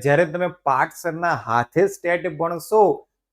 જ્યારે તમે પાઠસરના હાથે સ્ટેટ ભણશો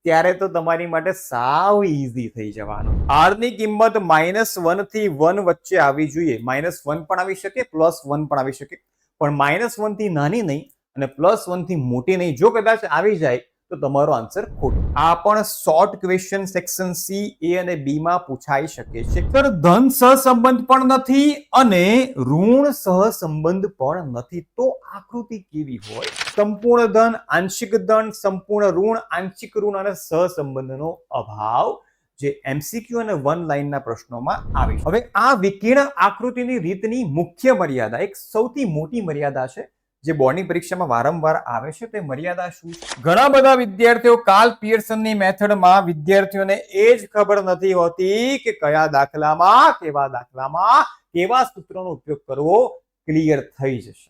ત્યારે તો તમારી માટે સાવ ઈઝી થઈ જવાનું. r ની કિંમત -1 થી 1 વચ્ચે આવી જોઈએ. -1 પણ આવી શકે, +1 પણ આવી શકે, પણ -1 થી નાની નહીં અને +1 થી મોટી નહીં. જો કદાચ આવી જાય તો તમારો આન્સર ખોટો. આ પણ શોર્ટ ક્વેશ્ચન સેક્શન સી, એ અને બી માં પૂછાઈ શકે છે. સર, ધન સહસંબંધ પણ નથી અને ઋણ સહસંબંધ પણ નથી, તો આકૃતિ કેવી હોય? સંપૂર્ણ ધન, આંશિક ધન, સંપૂર્ણ ઋણ, આંશિક ઋણ અને સહસંબંધનો અભાવ, જે એમસીક્યુ અને વન લાઈનના પ્રશ્નોમાં આવે છે. હવે આ વિકર્ણ આકૃતિની રીતની મુખ્ય મર્યાદા, એક સૌથી મોટી મર્યાદા છે જે બોર્ડની પરીક્ષામાં વારંવાર આવે છે. તે મર્યાદા શું છે? ઘણા બધા વિદ્યાર્થીઓ કાર્લ પિયર્સનની મેથડમાં વિદ્યાર્થીઓને એ જ ખબર નથી હોતી કે કયા દાખલામાં કેવા સૂત્રોનો ઉપયોગ કરવો. ક્લિયર થઈ જશે.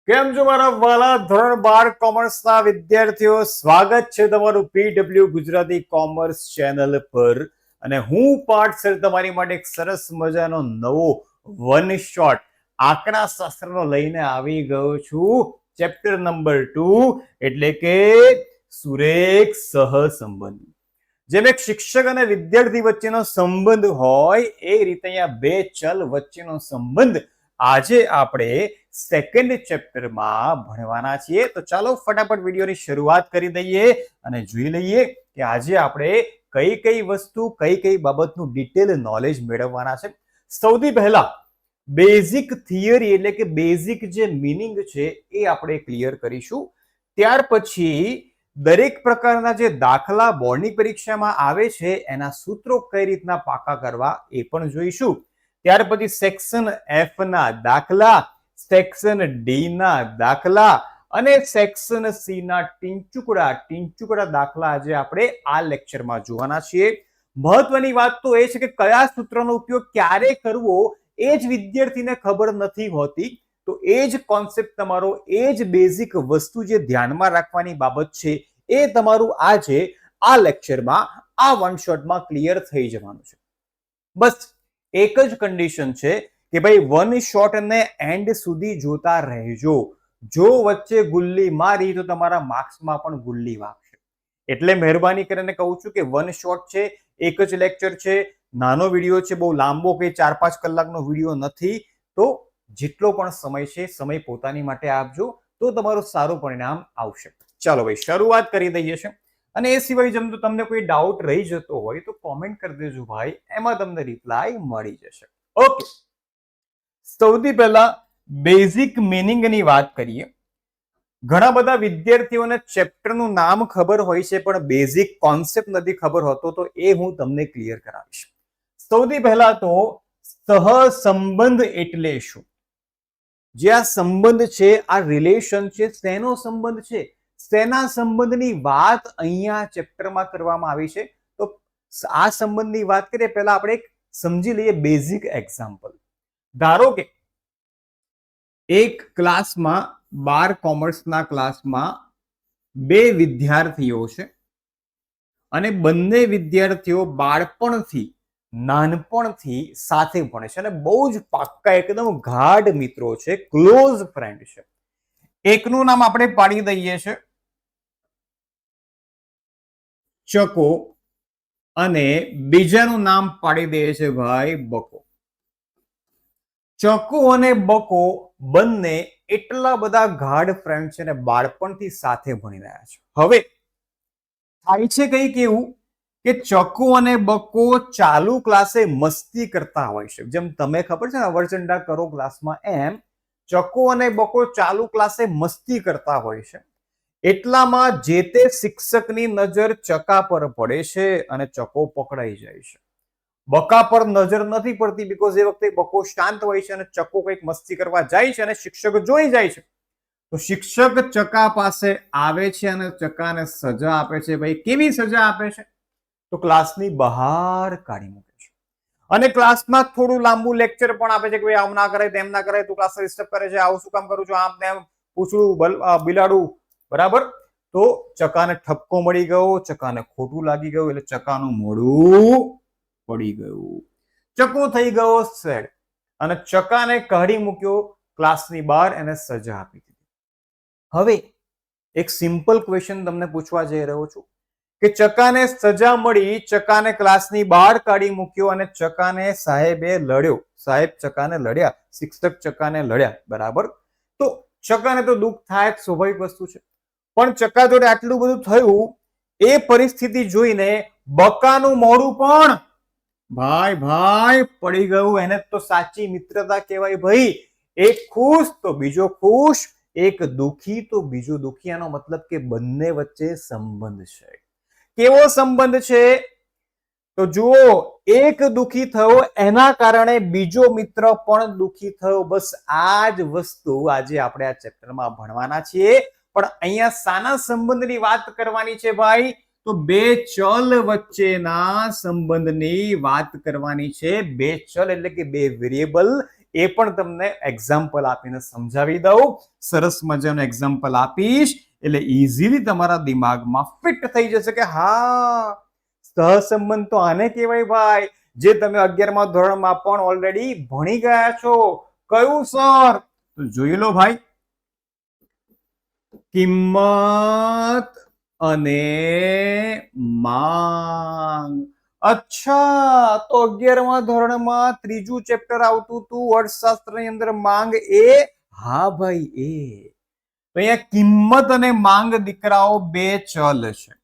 કેમ છો મારા વાલા ધોરણ 12 કોમર્સના વિદ્યાર્થીઓ? સ્વાગત છે તમારું પીડબ્લ્યુ ગુજરાતી કોમર્સ ચેનલ પર. અને હું પાઠ સર તમારી માટે એક સરસ મજાનો નવો વન શોટ આંકડા શાસ્ત્રનો લઈને આવી ગયો છું. ચેપ્ટર નંબર 2, એટલે કે સુરેખ સહસંબંધ. જેમ એક શિક્ષક અને વિદ્યાર્થી વચ્ચેનો સંબંધ હોય એ રીતે અહીંયા બે ચલ વચ્ચેનો સંબંધ આજે આપણે સેકન્ડ ચેપ્ટરમાં ભણવાના છીએ. તો ચાલો ફટાફટ વિડીયોની શરૂઆત કરી દઈએ અને જોઈ લઈએ કે આજે આપણે કઈ કઈ વસ્તુ, કઈ કઈ બાબતનું ડિટેલ નોલેજ મેળવવાના છે. સૌથી પહેલા બેઝિક થિયરી એટલે કે બેઝિક જે મીનિંગ છે એ આપણે ક્લિયર કરીશું. ત્યાર પછી દરેક પ્રકારના જે દાખલા બોર્ડની પરીક્ષામાં આવે છે એના સૂત્રો કઈ રીતના પાકા કરવા એ પણ જોઈશું. ત્યાર પછી સેક્શન એફ ના દાખલા, સેક્શન ડી ના દાખલા અને સેક્શન સી ના ટીંચુકડા દાખલા આજે આપણે આ લેક્ચરમાં જોવાના છીએ. મહત્વની વાત તો એ છે કે કયા સૂત્રનો ઉપયોગ ક્યારે કરવો એ જ વિદ્યાર્થીને ખબર નથી હોતી. તો એ જ કોન્સેપ્ટ તમારો, એ જ બેઝિક વસ્તુ જે ધ્યાનમાં રાખવાની બાબત છે એ તમારું આજે આ લેક્ચરમાં, આ વન શોટમાં ક્લિયર થઈ જવાનું છે. બસ એક જ કન્ડિશન છે કે ભાઈ વન શોટને એન્ડ સુધી જોતા રહેજો. જો વચ્ચે ગુલ્લી મારી તો તમારા માર્ક્સમાં પણ ગુલ્લી વાગશે. એટલે મહેરબાની કરીને કહું છું કે વન શોટ છે, એક જ લેક્ચર છે, નાનો વિડીયો છે, બહુ લાંબો કે 4-5 કલાકનો વિડીયો નથી. તો જેટલો પણ સમય છે, સમય પોતાની માટે આપજો તો તમારું સારું પરિણામ આવશે. ચાલો ભાઈ શરૂઆત કરી દઈએ છે. અને એ સિવાય જેમ તો તમને કોઈ ડાઉટ રહી જતો હોય તો કોમેન્ટ કરી દેજો ભાઈ, એમાં તમને રિપ્લાય મળી જશે. ઓકે, સૌથી પહેલા બેઝિક મિનિંગની વાત કરીએ. ઘણા બધા વિદ્યાર્થીઓને ચેપ્ટરનું નામ ખબર હોય છે પણ બેઝિક કોન્સેપ્ટ નથી ખબર હોતો, તો એ હું તમને ક્લિયર કરાવીશ. સૌથી પહેલા તો સહસંબંધ એટલે શું? જે આ સંબંધ છે, આ રિલેશન છે, શેનો સંબંધ છે, શેના સંબંધની વાત અહીંયા ચેપ્ટરમાં કરવામાં આવી છે. તો આ સંબંધની વાત કરીએ પહેલા આપણે એક સમજી લઈએ બેઝિક એક્ઝામ્પલ. ધારો કે એક ક્લાસમાં 12 કોમર્સના ક્લાસમાં બે વિદ્યાર્થીઓ છે અને બંને વિદ્યાર્થીઓ નાનપણથી સાથે ભણે છે અને બહુ જ પાક્કા એકદમ ગાઢ મિત્રો છે, ક્લોઝ ફ્રેન્ડ છે. એકનું નામ આપણે પાડી દઈએ છે ચકો અને બીજાનું નામ પાડી દઈએ છે ભાઈ બકો. ચકો અને બકો બંને એટલા બધા ગાઢ ફ્રેન્ડ છે અને બાળપણથી સાથે ભણી રહ્યા છે. હવે થાય છે કંઈક એવું કે ચકો અને બકો ચાલુ ક્લાસે મસ્તી કરતા હોય છે. જેમ તમે ખબર છે ને અવરચંડા કરો ક્લાસમાં, એમ ચકો અને બકો ચાલુ ક્લાસે મસ્તી કરતા હોય છે. એટલામાં જે તે શિક્ષકની નજર ચકા પર પડે છે અને ચકો પકડાઈ જાય છે. બકા પર નજર નથી પડતી બીકોઝ એ વખતે બકો શાંત હોય છે અને ચકો કંઈક મસ્તી કરવા જાય છે અને શિક્ષક જોઈ જાય છે. તો શિક્ષક ચકા પાસે આવે છે અને ચકાને સજા આપે છે. ભાઈ કેવી સજા આપે છે? તો ક્લાસની બહાર કાઢી મૂકે છે અને ક્લાસમાં થોડું લાંબુ લેક્ચર પણ આપે છે કે ભાઈ આમ ના કરાય, તેમ ના કરાય, તું ક્લાસ ડિસ્ટર્બ કરે છે, આવું શું કામ કરું છું, આમ તેમ પૂછડું બિલાડું. બરાબર? તો ચકાને ઠપકો મળી ગયો, ચકાને ખોટું લાગી ગયું એટલે ચકાનું મોઢું પડી ગયું. ચકો થઈ ગયો સેડ અને ચકાને કાઢી મૂક્યો ક્લાસની બહાર એને સજા આપી દીધી। હવે એક સિમ્પલ ક્વેશ્ચન તમને પૂછવા જઈ રહ્યો છું કે ચકાને સજા મળી, ચકાને ક્લાસની બહાર કાઢી મૂક્યો અને ચકાને સાહેબે લડ્યો, સાહેબ ચકાને લડ્યા, શિક્ષક ચકાને લડ્યા, બરાબર? તો ચકાને તો દુઃખ થાય જ, સ્વાભાવિક વસ્તુ છે, પણ ચકા જોડે આટલું બધું થયું, એ પરિસ્થિતિ જોઈને બકાનું મોઢું પણ ભાઈ પડી ગયું। એને તો સાચી મિત્રતા કહેવાય ભાઈ। એક ખુશ તો બીજો ખુશ, એક દુખી તો બીજો દુખી। આનો મતલબ કે બંને વચ્ચે સંબંધ છે। કેવો સંબંધ છે? તો જુઓ, એક દુખી થયો એના કારણે બીજો મિત્ર પણ દુખી થયો। બસ આ જ વસ્તુ આજે આપણે આ ચેપ્ટરમાં ભણવાના છીએ। પણ અહીંયા સાના સંબંધની વાત કરવાની છે ભાઈ? તો બે ચલ વચ્ચેના સંબંધની વાત કરવાની છે। બે ચલ એટલે કે બે વેરિયેબલ। એ પણ તમને એક્ઝામ્પલ આપીને સમજાવી દઉં। સરસ મજાનું એક્ઝામ્પલ આપીશ એટલે ઇઝીલી તમારા દિમાગમાં ફિટ થઈ જશે કે હા, સહસંબંધ તો આને કહેવાય ભાઈ, જે તમે 11મા ધોરણમાં પણ ઓલરેડી ભણી ગયા છો। કયું સર? તો જોઈ લો ભાઈ, કિંમત અને માંગ। અચ્છા, તો 11મા ધોરણમાં ત્રીજું ચેપ્ટર આવતું હતું અર્થશાસ્ત્રની અંદર, માંગ એ? હા ભાઈ, એ તો અહીંયા કિંમત અને માંગ દીકરાઓ બે ચલ છે।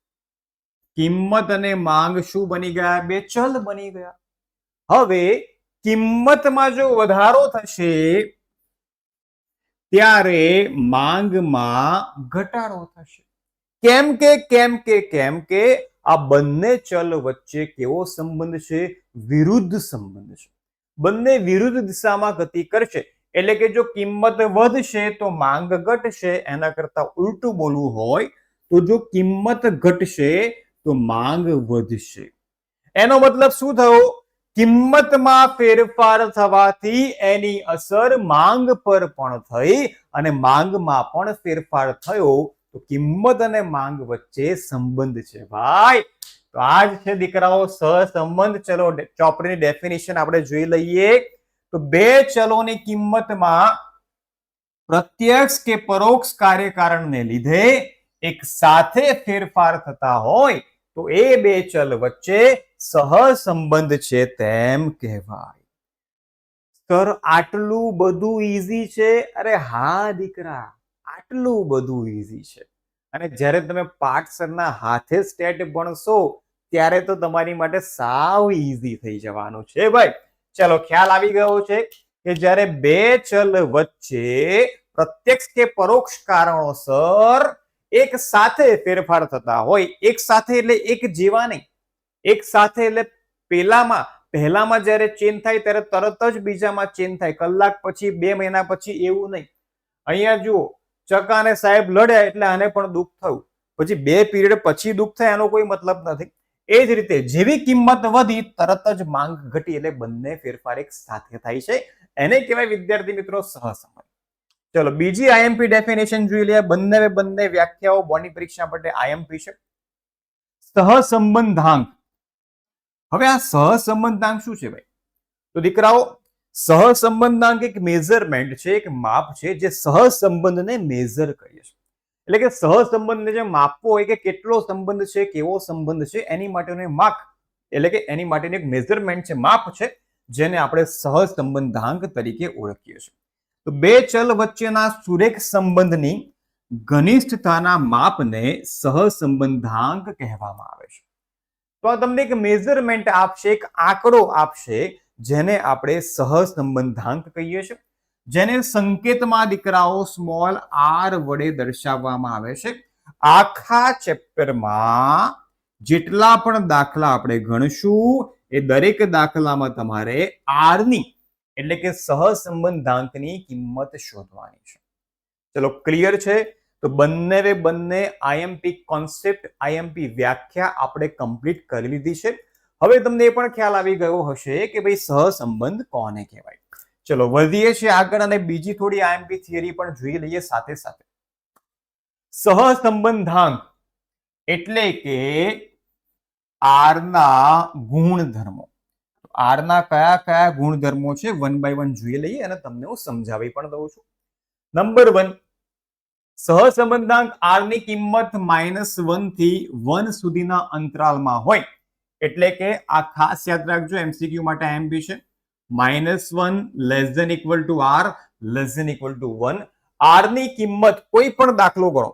કિંમત અને માંગ શું બની ગયા? બે ચલ બની ગયા। હવે કિંમતમાં જો વધારો થશે ત્યારે માંગમાં ઘટાડો થશે। કેમ કે આ બંને ચલ વચ્ચે કેવો સંબંધ છે? વિરુદ્ધ સંબંધ છે। બંને વિરુદ્ધ દિશામાં ગતિ કરશે। એટલે કે જો કિંમત વધશે તો માંગ ઘટશે। એના કરતા ઉલટું બોલવું હોય તો જો કિંમત ઘટશે તો માંગ વધશે। એનો મતલબ શું થયો? કિંમતમાં ફેરફાર થવાથી એની અસર માંગ પર પણ થઈ અને માંગમાં પણ ફેરફાર થયો, તો કિંમત અને માંગ વચ્ચે સંબંધ છે ભાઈ। તો આ જ છે દીકરાઓ સહસંબંધ। ચલો ચોપડીની ડેફિનેશન આપણે જોઈ લઈએ। તો બે ચલોની કિંમતમાં પ્રત્યક્ષ કે પરોક્ષ કાર્યકારણને લીધે એક સાથે ફેરફાર થતા હોય તો એ બે ચલ વચ્ચે સહસંબંધ છે તેમ કહેવાય। સર આટલું બધું ઈઝી છે? અરે હા દીકરા, આટલું બધું ઈઝી છે। અને જ્યારે તમે પાઠસરના હાથે સ્ટેટ ભણશો ત્યારે તો તમારી માટે સાવ ઈઝી થઈ જવાનું છે ભાઈ। ચલો ખ્યાલ આવી ગયો છે કે જ્યારે બે ચલ વચ્ચે પ્રત્યક્ષ કે પરોક્ષ કારણોસર એક સાથે ફેરફાર થતા હોય, એક સાથે એટલે એક જેવા નહીં, એક સાથે એટલે પહેલામાં જ્યારે ચેન્જ થાય ત્યારે તરત જ બીજામાં ચેન્જ થાય, કલાક પછી, 2 મહિના પછી, એવું નહીં। અહીંયા જુઓ, ચકા અને સાહેબ લડ્યા એટલે આને પણ દુઃખ થયું, પછી 2 પીરિયડ પછી દુઃખ થાય એનો કોઈ મતલબ નથી। એ જ રીતે જેવી કિંમત વધી તરત જ માંગ ઘટી એટલે બંને ફેરફાર એક સાથે થાય છે। એને કહેવાય વિદ્યાર્થી મિત્રો સહસંબંધ। ચલો બીજી આઈએમપી ડેફિનેશન જોઈ લઈએ। બંને વ્યાખ્યાઓ બોર્ડની પરીક્ષા માટે આઈએમપી છે। સહસંબંધાંક। હવે આ સહસંબંધાંક શું છે ભાઈ? તો દીકરાઓ, સહસંબંધાંક એક મેઝરમેન્ટ છે, એક માપ છે જે સહસંબંધને મેઝર કરીએ છીએ। એટલે કે સહસંબંધને જે માપવો હોય કે કેટલો સંબંધ છે, કેવો સંબંધ છે, એની માટેનું માપ એટલે કે એની માટેનું એક મેઝરમેન્ટ છે, માપ છે, જેને આપણે સહસંબંધાંક તરીકે ઓળખીએ છીએ। તો બે ચલ વચ્ચેના સુરેખ સંબંધની ઘનિષ્ઠતાના માપને સહસંબંધાંક કહેવામાં આવે છે। તો આ તમને એક મેઝરમેન્ટ આપશે, એક આંકડો આપશે, જેને આપણે સહસંબંધાંક કહીએ છીએ, જેને સંકેતમાં દીકરાઓ સ્મોલ r વડે દર્શાવવામાં આવે છે। આખા ચેપ્ટરમાં જેટલા પણ દાખલા આપણે ગણશું એ દરેક દાખલામાં તમારે r ની એટલે કે સહસંબંધાંકની કિંમત શોધવાની છે। ચલો ક્લિયર છે? તો બંને આઈએમપી કોન્સેપ્ટ, આઈએમપી વ્યાખ્યા આપણે કમ્પ્લીટ કરી લીધી છે। હવે તમને એ પણ ખ્યાલ આવી ગયો હશે કે ભાઈ સહસંબંધ કોને કહેવાય। ચલો વધીએ છીએ આગળ અને બીજી થોડી આઈએમપી થિયરી પણ જોઈ લઈએ સાથે સાથે। સહસંબંધાંક એટલે કે r ના ગુણધર્મો। આર ના કયા કયા ગુણધર્મો છે 1 by 1 જોઈ લઈએ અને તમને હું સમજાવી પણ દઉં છું. નંબર 1, સહસંબંધાંક આર ની કિંમત -1 થી 1 સુધીના અંતરાલમાં હોય, એટલે કે આ ખાસ યાદ રાખજો, એમસીક્યુ માટે એમબી છે. -1 r <1. આર ની કિંમત કોઈ પણ દાખલો ગણો,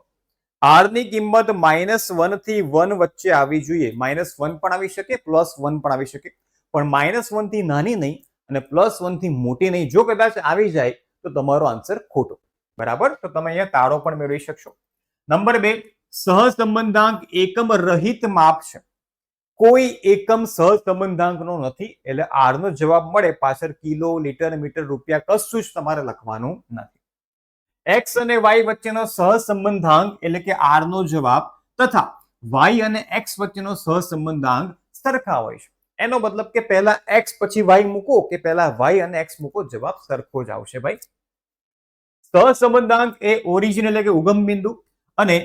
આર ની કિંમત -1 થી 1 વચ્ચે આવી જોઈએ. -1 પણ આવી શકે, +1 પણ આવી શકે, પણ -1 થી નાની નહીં અને +1 થી મોટી નહીં. જો કદાચ આવી જાય તો તમારો આન્સર ખોટો. બરાબર, તો તમે અહીંયા તાળો પણ મેળવી શકશો. નંબર 2, સહસંબંધાંક એકમ રહિત માપ છે. કોઈ એકમ સહસંબંધાંકનો નથી, એટલે આર નો જવાબ મળે પાછળ કિલો, લીટર, મીટર, રૂપિયા કશું જ તમારે લખવાનું નથી. એક્સ અને વાય વચ્ચેનો સહસંબંધાંક એટલે કે આર નો જવાબ તથા વાય અને એક્સ વચ્ચેનો સહસંબંધાંક સરખા હોય છે. એનો મતલબ કે પહેલા એક્સ પછી વાય મૂકો કે પહેલા વાય અને એક્સ મૂકો, જવાબ સરખો જ આવશે ભાઈ. સહસંબંધાંક એ ઓરિજિન એટલે કે ઉગમ બિંદુ અને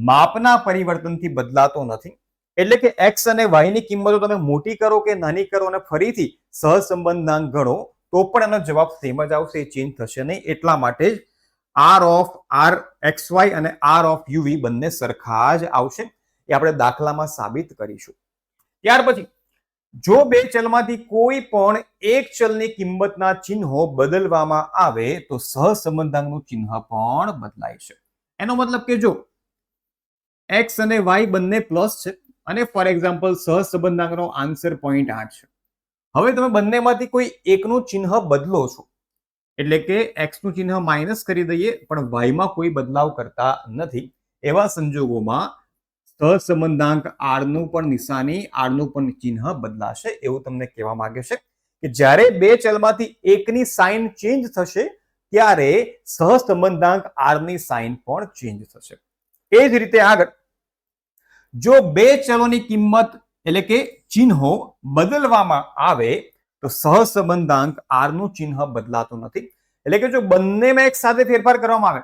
માપના પરિવર્તનથી બદલાતો નથી. એટલે કે એક્સ અને વાય ની કિંમતો તમે મોટી કરો કે નાની કરો અને ફરીથી સહસંબંધાંક ગણો તો પણ એનો જવાબ સેમ જ આવશે, એ ચેન્જ થશે નહીં. એટલા માટે જ R of R X Y અને આર ઓફ યુવી બંને સરખા જ આવશે. એ આપણે દાખલામાં સાબિત કરીશું. ત્યાર પછી જો બે ચલમાંથી કોઈ પણ એક ચલની કિંમતના ચિહ્નો બદલવામાં આવે તો સહસંબંધાંકનું ચિહ્ન પણ બદલાય છે. એનો મતલબ કે જો એક્સ અને વાય બંને પ્લસ છે અને ફોર એક્ઝામ્પલ સહસંબંધાંકનો આન્સર 0.8 છે. હવે તમે બંનેમાંથી કોઈ એકનું ચિહ્ન બદલો છો, એટલે કે એક્સ નું ચિહ્ન માઇનસ કરી દઈએ પણ વાયમાં કોઈ બદલાવ કરતા નથી. એવા સંજોગોમાં સહસંબંધાંક આર નું પણ નિશાની, આર નું પણ ચિહ્ન બદલાશે. એવું તમને કહેવા માંગે છે કે જ્યારે બે ચલમાંથી એકની સાઇન ચેન્જ થશે ત્યારે સહસંબંધાંક આર ની સાઇન પણ ચેન્જ થશે. એ જ રીતે આગળ જો બે ચલોની કિંમત એટલે કે ચિહ્નો બદલવામાં આવે તો સહસંબંધાંક આર નું ચિહ્ન બદલાતું નથી. એટલે કે જો બંનેમાં એક સાથે ફેરફાર કરવામાં આવે,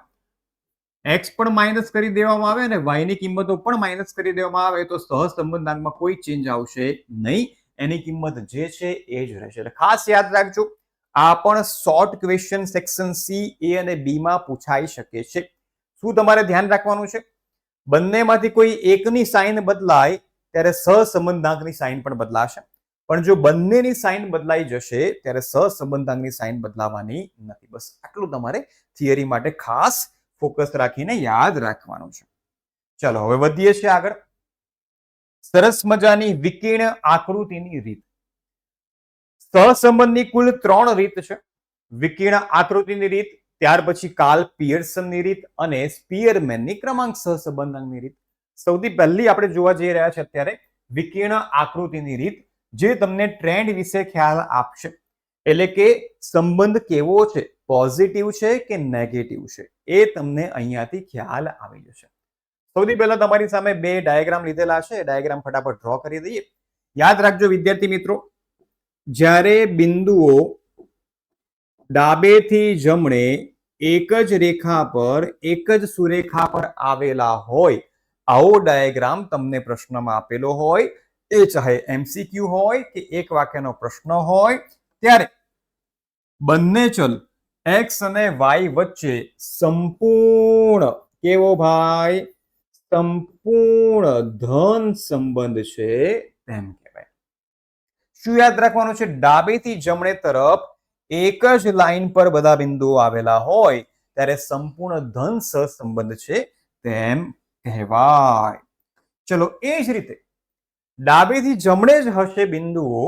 એક્સ પણ માઇનસ કરી દેવામાં આવે અને વાય ની કિંમતો પણ માઇનસ કરી દેવામાં આવે તો સહસંબંધાંકમાં કોઈ ચેન્જ આવશે નહીં. એની કિંમત જે છે એ જ રહેશે. એટલે ખાસ યાદ રાખજો, આ પણ શોર્ટ ક્વેશ્ચન સેક્શન સી, એ અને બી માં પૂછાઈ શકે છે. શું તમારે ધ્યાન રાખવાનું છે? બંનેમાંથી કોઈ એકની સાઇન બદલાય ત્યારે સહસંબંધાંકની સાઇન પણ બદલાશે, પણ જો બંનેની સાઇન બદલાઈ જશે ત્યારે સહસંબંધાંકની સાઇન બદલાવાની નથી. બસ આટલું તમારે થિયરી માટે ખાસ ફોકસ રાખીને યાદ રાખવાનું છે. ચાલો હવે વધીએ છીએ આગળ. સરસ મજાની વિકર્ણ આકૃતિની રીત. સહસંબંધની કુલ 3 રીત છે. વિકર્ણ આકૃતિની રીત, ત્યાર પછી કાર્લ પિયર્સનની રીત અને સ્પીયરમેનની ક્રમાંક સહસંબંધાંકની રીત. સૌથી પહેલી આપણે જોવા જઈ રહ્યા છે અત્યારે વિકર્ણ આકૃતિની રીત, જે તમને ટ્રેન્ડ વિશે ખ્યાલ આપશે. એટલે કે સંબંધ કેવો છે, પોઝિટિવ છે કે નેગેટિવ છે, એ તમને અહીંયાથી ખ્યાલ આવી જશે. સૌથી પહેલા તમારી સામે બે ડાયાગ્રામ લીધેલા છે, ડાયાગ્રામ ફટાફટ ડ્રો કરી દઈએ. યાદ રાખજો વિદ્યાર્થી મિત્રો, જ્યારે બિંદુઓ ડાબેથી જમણે એક જ રેખા પર, એક જ સુરેખા પર આવેલા હોય, આવો ડાયાગ્રામ તમને પ્રશ્નમાં આપેલો હોય, એ ચાહે એમસીક્યુ હોય કે એક વાક્યનો પ્રશ્ન હોય, ત્યારે બંને ચલ એક્સ અને વાય વચ્ચે સંપૂર્ણ કેવો ભાઈ, સંપૂર્ણ ધન સંબંધ છે તેમ કહેવાય. શું યાદ રાખવાનું છે? ડાબેથી જમણે તરફ એક જ લાઈન પર બધા બિંદુઓ આવેલા હોય ત્યારે સંપૂર્ણ ધન સહસંબંધ છે તેમ કહેવાય. ચલો એ જ રીતે ડાબેથી જમણે જ હશે બિંદુઓ,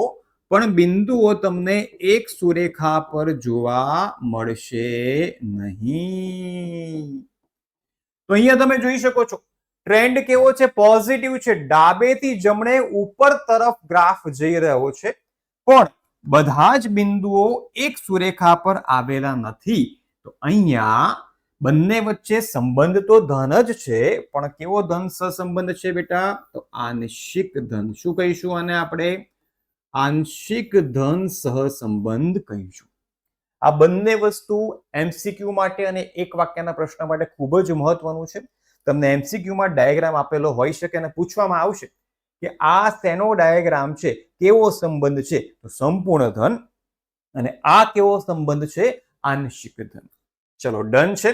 પણ બિંદુઓ તમને એક સુરેખા પર જોવા મળશે નહીં. તો અહીંયા તમે જોઈ શકો છો ટ્રેન્ડ કેવો છે, પોઝિટિવ છે. ડાબેથી જમણે ઉપર તરફ ગ્રાફ જઈ રહ્યો છે, પણ બધા જ બિંદુઓ એક સુરેખા પર આવેલા નથી. તો અહીંયા બંને વચ્ચે સંબંધ તો ધન જ છે, પણ કેવો ધન સહસંબંધ છે બેટા? તો આંશિક ધન. શું કહીશું આને આપણે? આંશિક ધન સહસંબંધ કહીશું. આ બંને વસ્તુ એમસીક્યુ માટે અને એક વાક્યના પ્રશ્ન માટે ખૂબ જ મહત્વનું છે. તમને એમસીક્યુમાં ડાયાગ્રામ આપેલો હોઈ શકે અને પૂછવામાં આવશે કે આ શેનો ડાયાગ્રામ છે, કેવો સંબંધ છે, તો સંપૂર્ણ ધન, અને આ કેવો સંબંધ છે, આંશિક ધન. ચલો ડન છે.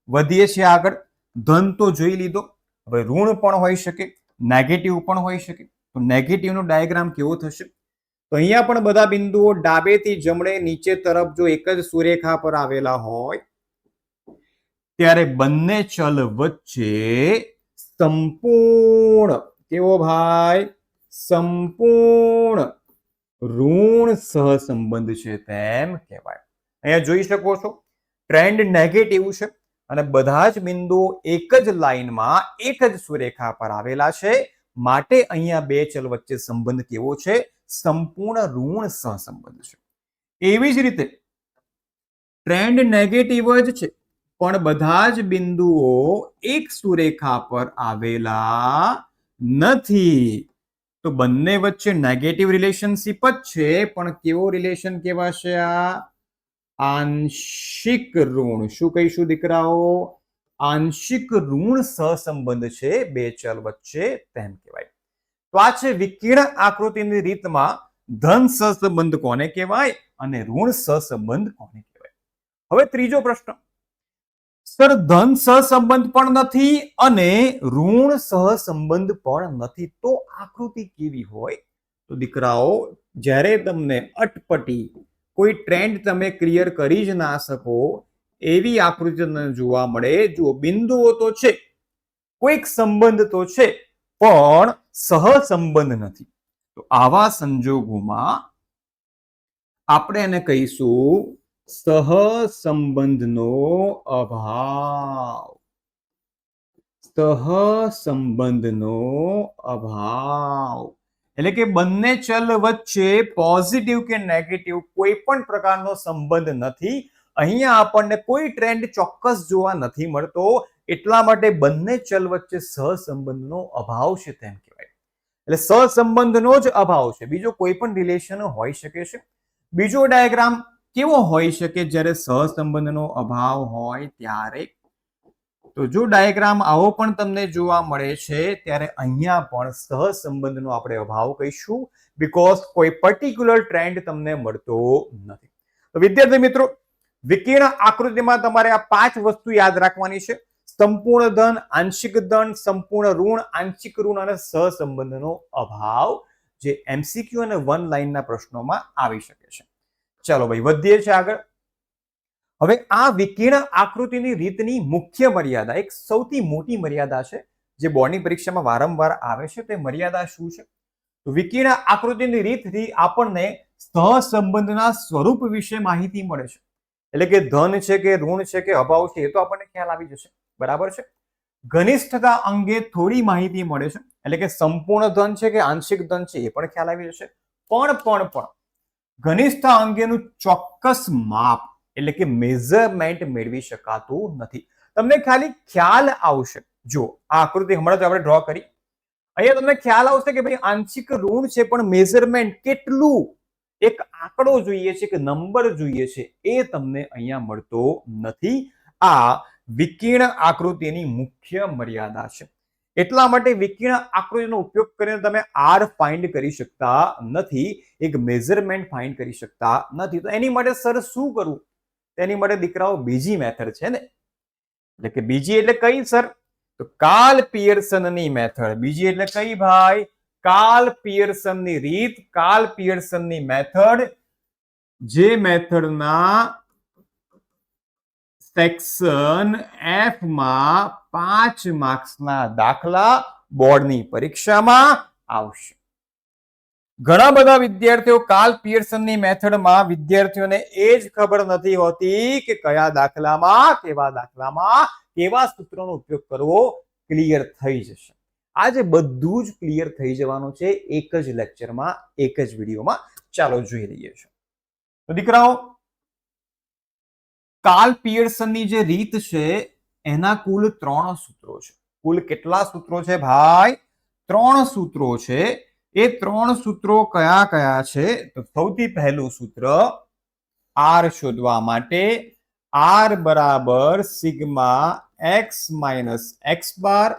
વધીએ છીએ આગળ. ધન તો જોઈ લીધો. હવે ઋણ પણ હોઈ શકે, નેગેટિવ પણ હોઈ શકે. તો નેગેટિવનો ડાયાગ્રામ કેવો થશે? તો અહીંયા પણ બધા બિંદુઓ ડાબેથી જમણે નીચે તરફ જો એક જ સુરેખા પર આવેલા હોય ત્યારે બંને ચલ વચ્ચે સંપૂર્ણ કેવો ભાઈ? સંપૂર્ણ ઋણ સહસંબંધ છે તેમ કહેવાય. અહીંયા જોઈ શકો છો ટ્રેન્ડ નેગેટિવ છે અને બધા જ બિંદુઓ એક જ લાઈનમાં એક જ સુરેખા પર આવેલા છે, માટે અહીંયા બે ચલ વચ્ચે સંબંધ કેવો છે? સંપૂર્ણ ઋણ સહસંબંધ છે. એવી જ રીતે ટ્રેન્ડ નેગેટિવ જ છે પણ બધા જ બિંદુઓ એક સુરેખા પર આવેલા નથી, તો બંને વચ્ચે નેગેટિવ રિલેશનશિપ જ છે, પણ કેવો રિલેશન કહેવાશે? આ આંશિક ઋણ. શું કહીશું દીકરાઓ? આંશિક ઋણ સહસંબંધ છે બે ચલ વચ્ચે તેમ કહેવાય. તો આ છે વિકર્ણ આકૃતિની રીતમાં ધન સહસંબંધ કોને કહેવાય અને ઋણ સહસંબંધ કોને કહેવાય. હવે ત્રીજો પ્રશ્ન, સર ધન સહસંબંધ પણ નથી અને ઋણ સહસંબંધ પણ નથી, તો આકૃતિ કેવી હોય? તો દીકરાઓ જ્યારે તમને અટપટી કોઈ ટ્રેન્ડ તમે ક્લિયર કરી જ ના શકો એવી આકૃતિ તમને જોવા મળે. જુઓ બિંદુઓ તો છે, કોઈક સંબંધ તો છે પણ સહસંબંધ નથી, તો આવા સંજોગોમાં આપણે એને કહીશું સહસંબંધનો અભાવ. સહસંબંધનો અભાવ એટલે કે બંને ચલ વચ્ચે પોઝિટિવ કે નેગેટિવ કોઈ પણ પ્રકારનો સંબંધ નથી. અહીંયા આપણને કોઈ ટ્રેન્ડ ચોક્કસ જોવા નથી મળતો, એટલા માટે બંને ચલ વચ્ચે સહસંબંધનો અભાવ છે તેમ કહેવાય. એટલે સહસંબંધનો જ અભાવ છે, બીજો કોઈ પણ રિલેશન હોઈ શકે છે. બીજો ડાયાગ્રામ કેવો હોઈ શકે જ્યારે સહસંબંધનો અભાવ હોય ત્યારે? તો જો ડાયાગ્રામ આવો પણ તમને જોવા મળે છે ત્યારે અહીંયા પણ સહસંબંધનો આપણે અભાવ કહીશું, બીકોઝ કોઈ પર્ટિક્યુલર ટ્રેન્ડ તમને મળતો નથી. તો વિદ્યાર્થી મિત્રો, વિકર્ણ આકૃતિમાં તમારે આ 5 વસ્તુ યાદ રાખવાની છે: સંપૂર્ણ ધન, આંશિક ધન, સંપૂર્ણ ઋણ, આંશિક ઋણ અને સહસંબંધનો અભાવ, જે એમસીક્યુ અને વન લાઈનના પ્રશ્નોમાં આવી શકે છે. ચાલો ભાઈ વધીએ છીએ આગળ. હવે આ વિકર્ણ આકૃતિની રીતની મુખ્ય મર્યાદા, એક સૌથી મોટી મર્યાદા છે જે બોર્ડની પરીક્ષામાં વારંવાર આવે છે. તે મર્યાદા શું છે? તો વિકર્ણ આકૃતિની રીતથી આપણને સહસંબંધના સ્વરૂપ વિશે માહિતી મળે છે. એટલે કે ધન છે કે ઋણ છે કે અભાવ છે એ તો આપણને ખ્યાલ આવી જશે, બરાબર છે. ઘનિષ્ઠતા અંગે થોડી માહિતી મળે છે, એટલે કે સંપૂર્ણ ધન છે કે આંશિક ધન છે એ પણ ખ્યાલ આવી જશે. પણ ઘનિષ્ઠતા અંગેનું ચોક્કસ માપ એટલે કે મેઝરમેન્ટ મેળવી શકાતું નથી. તમને ખાલી ખ્યાલ આવશે. જો આ આકૃતિ હમણાં જ આપણે ડ્રો કરી, અહીંયા તમને ખ્યાલ આવશે કે ભાઈ આંશિક ઋણ છે પણ મેઝરમેન્ટ કેટલું, એક આંકડો જોઈએ છે કે નંબર જોઈએ છે, એ તમને અહીંયા મળતો નથી. આ વિકર્ણ આકૃતિની મુખ્ય મર્યાદા છે. એટલા માટે વિકર્ણ આકૃતિનો ઉપયોગ કરીને તમે આર ફાઇન્ડ કરી શકતા નથી, એક મેઝરમેન્ટ ફાઇન્ડ કરી શકતા નથી. તો એની માટે સર શું કરવું? તેની માટે દીકરાઓ બીજી મેથડ છે ને, એટલે કે બીજી એટલે કઈ સર? તો કાર્લ પિયર્સનની મેથડ. બીજી એટલે કઈ ભાઈ? કાર્લ પિયર્સનની રીત, કાર્લ પિયર્સનની મેથડ, જે મેથડના સેક્શન F માં 5 માર્ક્સના દાખલા બોર્ડની પરીક્ષામાં આવશે. ઘણા બધા વિદ્યાર્થીઓ કાર્લ પિયર્સનની મેથડમાં વિદ્યાર્થીઓને એ જ ખબર નથી હોતી કે કયા દાખલામાં કેવા સૂત્રોનો ઉપયોગ કરવો. ક્લિયર થઈ જશે. આજે બધું જ ક્લિયર થઈ જવાનું છે એક જ લેક્ચરમાં, એક જ વિડીયોમાં. ચાલો જોઈ લઈએ છીએ. તો દીકરાઓ, કાર્લ પિયર્સનની જે રીત છે એના કુલ 3 સૂત્રો છે. કુલ કેટલા સૂત્રો છે ભાઈ? 3 સૂત્રો છે. એ 3 સૂત્રો કયા કયા છે? તો સૌથી પહેલું સૂત્ર, આર શોધવા માટે આર બરાબર sigma x minus x bar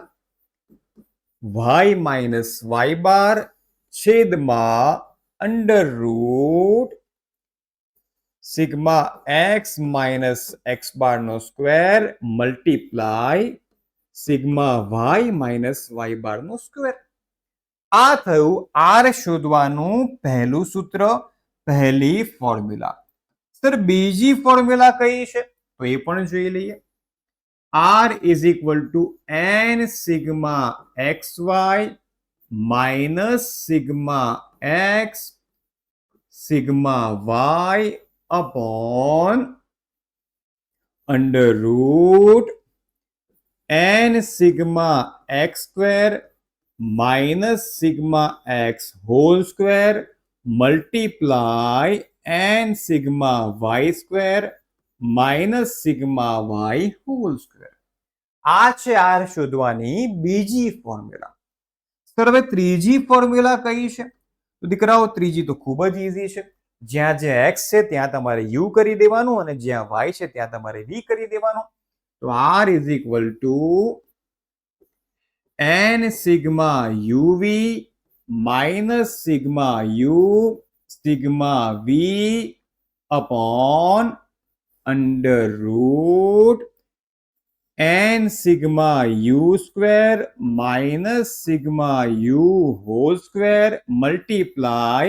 Y minus Y bar છેદમાં under root sigma X minus X bar નો square multiply sigma Y minus Y bar નો સ્ક્વેર. આ થયું આર શોધવાનું પહેલું સૂત્ર, પહેલી ફોર્મ્યુલા. સર બીજી ફોર્મ્યુલા કઈ છે તો એ પણ જોઈ લઈએ. R is equal to n sigma xy minus sigma x sigma y upon under root n sigma x square minus sigma x whole square multiply n sigma y square minus sigma y whole square. આ છે R શોધવાની બીજી formula. Sir હવે ત્રીજી formula કઈ છે તો દીકરાઓ ત્રીજી તો ખૂબ જ ઈઝી છે. જ્યાં જ્યાં x છે ત્યાં તમારે u કરી દેવાનું અને જ્યાં y છે ત્યાં તમારે v કરી દેવાનું. તો r is equal to n sigma uv minus sigma u sigma v upon under root n sigma u square minus sigma u whole square multiply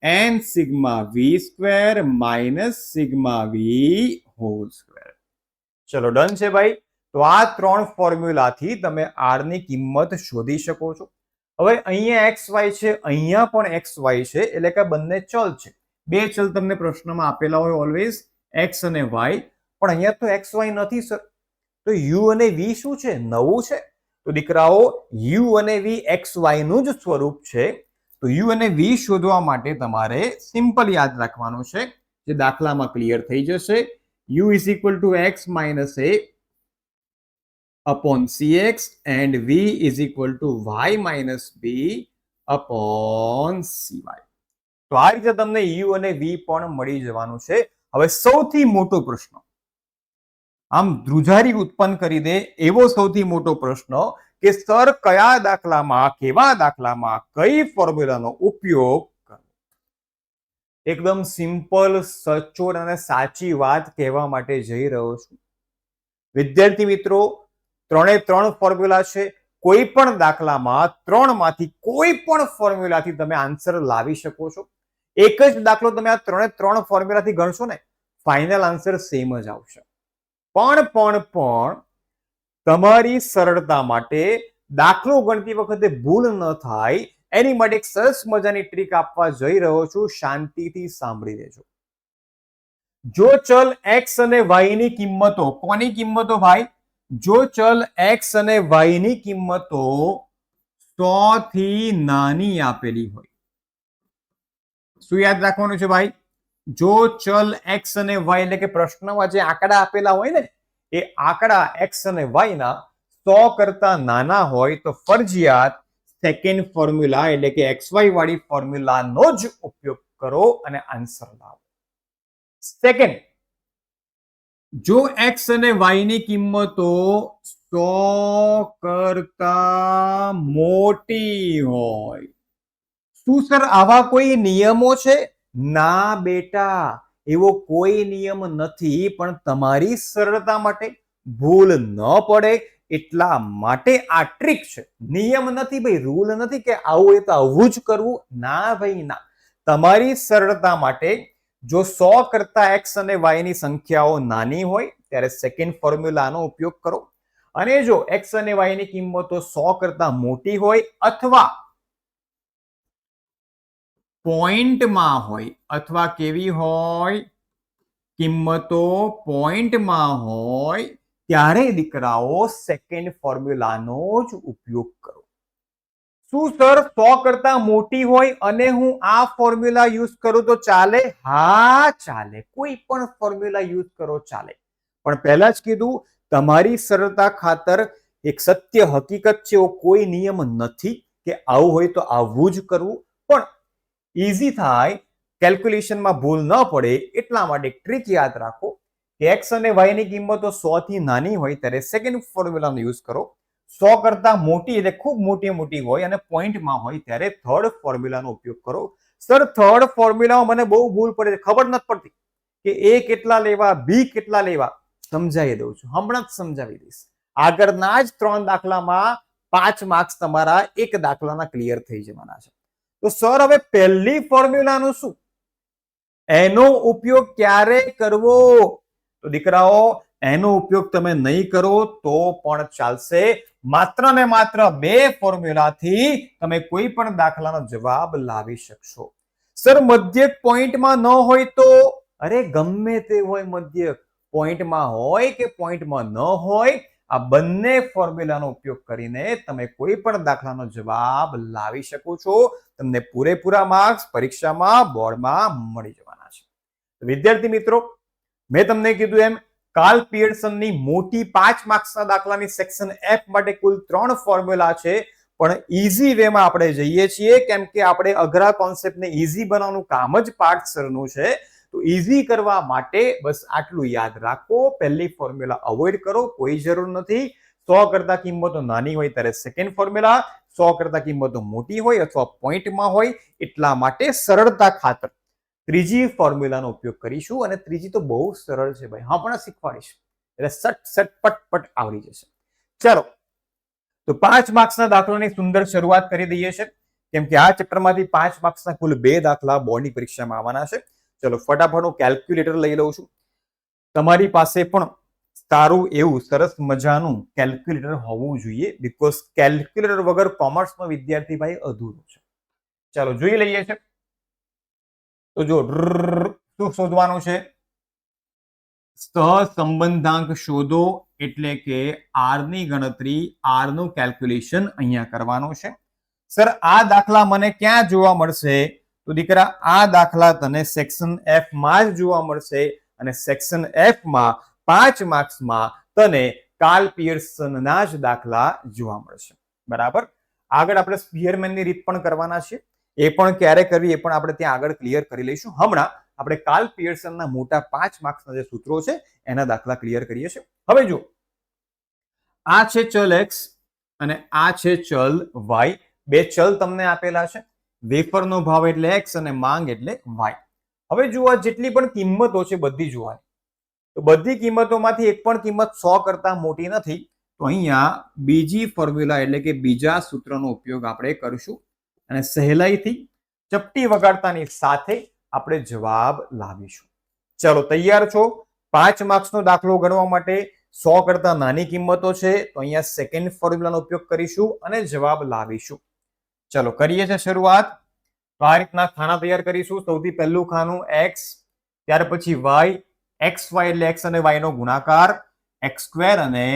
n sigma v square minus sigma v whole square. ચલો done છે ભાઈ. તો આ ત્રણ ફોર્મ્યુલાથી તમે r ની કિંમત શોધી શકો છો. હવે અહીંયા xy છે, અહીંયા પણ xy છે, એટલે કે બંને ચલ છે. બે ચલ તમને પ્રશ્નમાં આપેલા હોય ઓલવેઝ, x અને y, પણ અહીંયા તો xy નથી સર. તો u અને v શું છે? નવું છે. તો દીકરાઓ u અને v xy નું જ સ્વરૂપ છે. તો u અને v શોધવા માટે તમારે સિમ્પલ યાદ રાખવાનું છે, જે દાખલામાં ક્લિયર થઈ જશે. u is equal to x minus a upon cx and v is equal to y minus b upon cy. તો આ રીતે તમને u અને v પણ મળી જવાનું છે. હવે સૌથી મોટો પ્રશ્ન, આમ ધ્રુજારી ઉત્પન્ન કરી દે એવો સૌથી મોટો પ્રશ્ન કે સર કયા દાખલામાં, કેવા દાખલામાં કઈ ફોર્મ્યુલાનો ઉપયોગ કરવો? એકદમ સિમ્પલ, સચોટ અને સાચી વાત કહેવા માટે જઈ રહ્યો છું. વિદ્યાર્થી મિત્રો, ત્રણે ત્રણ ફોર્મ્યુલા છે. કોઈ પણ દાખલામાં ત્રણમાંથી કોઈ પણ ફોર્મ્યુલાથી તમે આન્સર લાવી શકો છો. એક જ દાખલો તમે આ ત્રણે ત્રણ ફોર્મ્યુલાથી ગણશો ને, ફાઇનલ આન્સર સેમ જ આવશે. પણ તમારી સરળતા માટે દાખલો ગણતી વખતે ભૂલ ન થાય એની માટે એક સરસ મજાની ટ્રીક આપવા જઈ રહ્યો છું. શાંતિથી સાંભળી લેજો. જો ચલ x અને y ની કિંમતો, કોની કિંમતો ભાઈ? જો ચલ x અને y ની કિંમતો 100 થી નાની આપેલી હોય, શું યાદ રાખવાનું છે ભાઈ? જો ચલ x અને y એટલે કે પ્રશ્નમાં જે આંકડા આપેલા હોય ને, એ આંકડા x અને y ના 100 કરતા નાના હોય તો ફરજિયાત સેકન્ડ ફોર્મ્યુલા એટલે કે xy વાળી ફોર્મ્યુલાનો જ ઉપયોગ કરો અને આન્સર લાવો. સેકન્ડ, જો x અને y ની કિંમતો 100 કરતા મોટી હોય, શું સર આવા કોઈ નિયમો છે? ના બેટા, એવો કોઈ નિયમ નથી, પણ તમારી સરળતા માટે, ભૂલ ન પડે એટલા માટે આ ટ્રીક છે. નિયમ નથી ભાઈ, રૂલ નથી કે આવું હોય તો આવું જ કરવું. ના ભાઈ ના, તમારી સરળતા માટે જો 100 કરતા x અને y ની સંખ્યાઓ નાની હોય ત્યારે સેકન્ડ ફોર્મ્યુલાનો ઉપયોગ કરો, અને જો x અને y ની કિંમતો 100 કરતા મોટી હોય અથવા પોઈન્ટમાં હોય, અથવા કેવી હોય? કિંમતો પોઈન્ટમાં હોય, ત્યારે દીકરાઓ સેકન્ડ ફોર્મ્યુલાનો જ ઉપયોગ કરો. શું સર 100 કરતા મોટી હોય અને હું આ ફોર્મ્યુલા યુઝ કરું તો ચાલે? હા ચાલે, કોઈ પણ ફોર્મ્યુલા યુઝ કરો ચાલે. પણ પહેલા જ કીધું, તમારી સરળતા ખાતર એક સત્ય હકીકત છે, એવો કોઈ નિયમ નથી કે આવું હોય તો આવું જ કરવું. પણ ઈઝી થાય, કેલ્ક્યુલેશનમાં ભૂલ ન પડે એટલા માટે ટ્રીક યાદ રાખો કે x અને y ની કિંમતો 100 થી નાની હોય ત્યારે સેકન્ડ ફોર્મ્યુલાનો યુઝ કરો. 100 કરતા મોટી એટલે ખૂબ મોટી હોય અને પોઈન્ટમાં હોય ત્યારે થર્ડ ફોર્મ્યુલાનો ઉપયોગ કરો. સર થર્ડ ફોર્મ્યુલામાં મને બહુ ભૂલ પડે છે, ખબર નથી પડતી કે એ કેટલા લેવા, બી કેટલા લેવા. સમજાવી દઉં છું, હમણાં જ સમજાવી દઈશ. આગળના જ 3 દાખલામાં 5 માર્ક્સ તમારા એક દાખલાના ક્લિયર થઈ જવાના છે. તો સર હવે પહેલી ફોર્મ્યુલાનું શું, એનો ઉપયોગ ક્યારે કરવો? તો દીકરાઓ એનો ઉપયોગ તમે નહીં કરો તો પણ ચાલશે. માત્ર ને માત્ર 2 ફોર્મ્યુલાથી તમે કોઈ પણ દાખલાનો જવાબ લાવી શકશો. સર મધ્યક પોઈન્ટમાં ન હોય તો? અરે ગમે તે હોય, મધ્યક પોઈન્ટમાં હોય કે પોઈન્ટમાં ન હોય, આ બંને ફોર્મ્યુલાનો ઉપયોગ કરીને તમે કોઈ પણ દાખલાનો જવાબ લાવી શકો છો. તમને પૂરેપૂરા માર્ક્સ પરીક્ષામાં બોર્ડમાં મળી જવાના છે. વિદ્યાર્થી મિત્રો, મેં તમને કીધું એમ કાર્લ પિયર્સનની મોટી 5 માર્ક્સના દાખલાની સેક્શન એફ માટે કુલ 3 ફોર્મ્યુલા છે, પણ ઈઝી વેમાં આપણે જઈએ છીએ કેમ કે આપણે અઘરા કોન્સેપ્ટને ઈઝી બનાવવાનું કામ જ પાર્થ સરનું છે. તો ઈઝી કરવા માટે બસ આટલું યાદ રાખો, પહેલી ફોર્મ્યુલા અવોઇડ કરો, કોઈ જરૂર નથી. 100 કરતા કિંમતો નાની હોય ત્યારે સેકન્ડ ફોર્મ્યુલા, 100 કરતા કિંમતો મોટી હોય અથવા પોઈન્ટમાં હોય એટલા માટે સરળતા ખાતર ત્રીજી ફોર્મ્યુલાનો ઉપયોગ કરીશું. અને ત્રીજી તો બહુ સરળ છે ભાઈ, હા પણ શીખવાડીશ એટલે સટ પટ આવડી જશે. ચાલો, તો 5 માર્ક્સના દાખલાની સુંદર શરૂઆત કરી દઈએ છે કેમ કે આ ચેપ્ટરમાંથી 5 માર્ક્સના કુલ 2 દાખલા બોર્ડની પરીક્ષામાં આવવાના છે. ચલો ફટાફટ હું કેલ્ક્યુલેટર લઈ લઉં છું. તમારી પાસે પણ સારું એવું સરસ મજાનું કેલ્ક્યુલેટર હોવું જોઈએ, બીકોઝ કેલ્ક્યુલેટર વગર કોમર્સનો વિદ્યાર્થી ભાઈ અધૂરો છે. ચાલો જોઈ લઈએ છે. તો જો શું શોધવાનું છે? સહસંબંધાંક શોધો એટલે કે આર ની ગણતરી, આર નું કેલ્ક્યુલેશન અહીંયા કરવાનું છે. સર આ દાખલા મને ક્યાં જોવા મળશે? તો દીકરા આ દાખલા તને સેક્શન એફ માં જ જોવા મળશે અને સેક્શન એફ માં 5 માર્ક્સમાં તને કાર્લ પિયર્સનના જ દાખલા જોવા મળશે. બરાબર. આગળ આપણે સ્પીયરમેનની રીત પણ કરવાના છે, એ પણ ક્યારે કરવી એ પણ આપણે ત્યાં આગળ ક્લિયર કરી લઈશું. હમણાં આપણે કાર્લ પિયર્સનના મોટા 5 માર્ક્સના જે સૂત્રો છે એના દાખલા ક્લિયર કરીએ છીએ. હવે જો આ છે ચલ એક્સ અને આ છે ચલ વાય. બે ચલ તમને આપેલા છે, વેફરનો ભાવ એટલે એક્સ અને માંગ એટલે વાય. હવે જુઓ જેટલી પણ કિંમતો છે બધી જોવાની, તો બધી કિંમતોમાંથી એક પણ કિંમત 100 કરતા મોટી નથી. તો અહીંયા બીજી ફોર્મ્યુલા એટલે કે બીજા સૂત્રનો ઉપયોગ આપણે કરીશું અને સહેલાઈથી ચપટી વગાડતાની સાથે આપણે જવાબ લાવીશું. ચલો તૈયાર છો? 5 માર્ક્સનો દાખલો ગણવા માટે 100 કરતા નાની કિંમતો છે તો અહીંયા સેકન્ડ ફોર્મ્યુલાનો ઉપયોગ કરીશું અને જવાબ લાવીશું. ચલો કરીએ છીએ શરૂઆત. તો આ રીતના ખાના તૈયાર કરીશું. સૌથી પહેલું ખાનું એક્સ, ત્યાર પછી વાય. એક્સ વાય એટલે એક્સ અને વાય નો ગુણાકાર, એક્સ સ્ક્વેર અને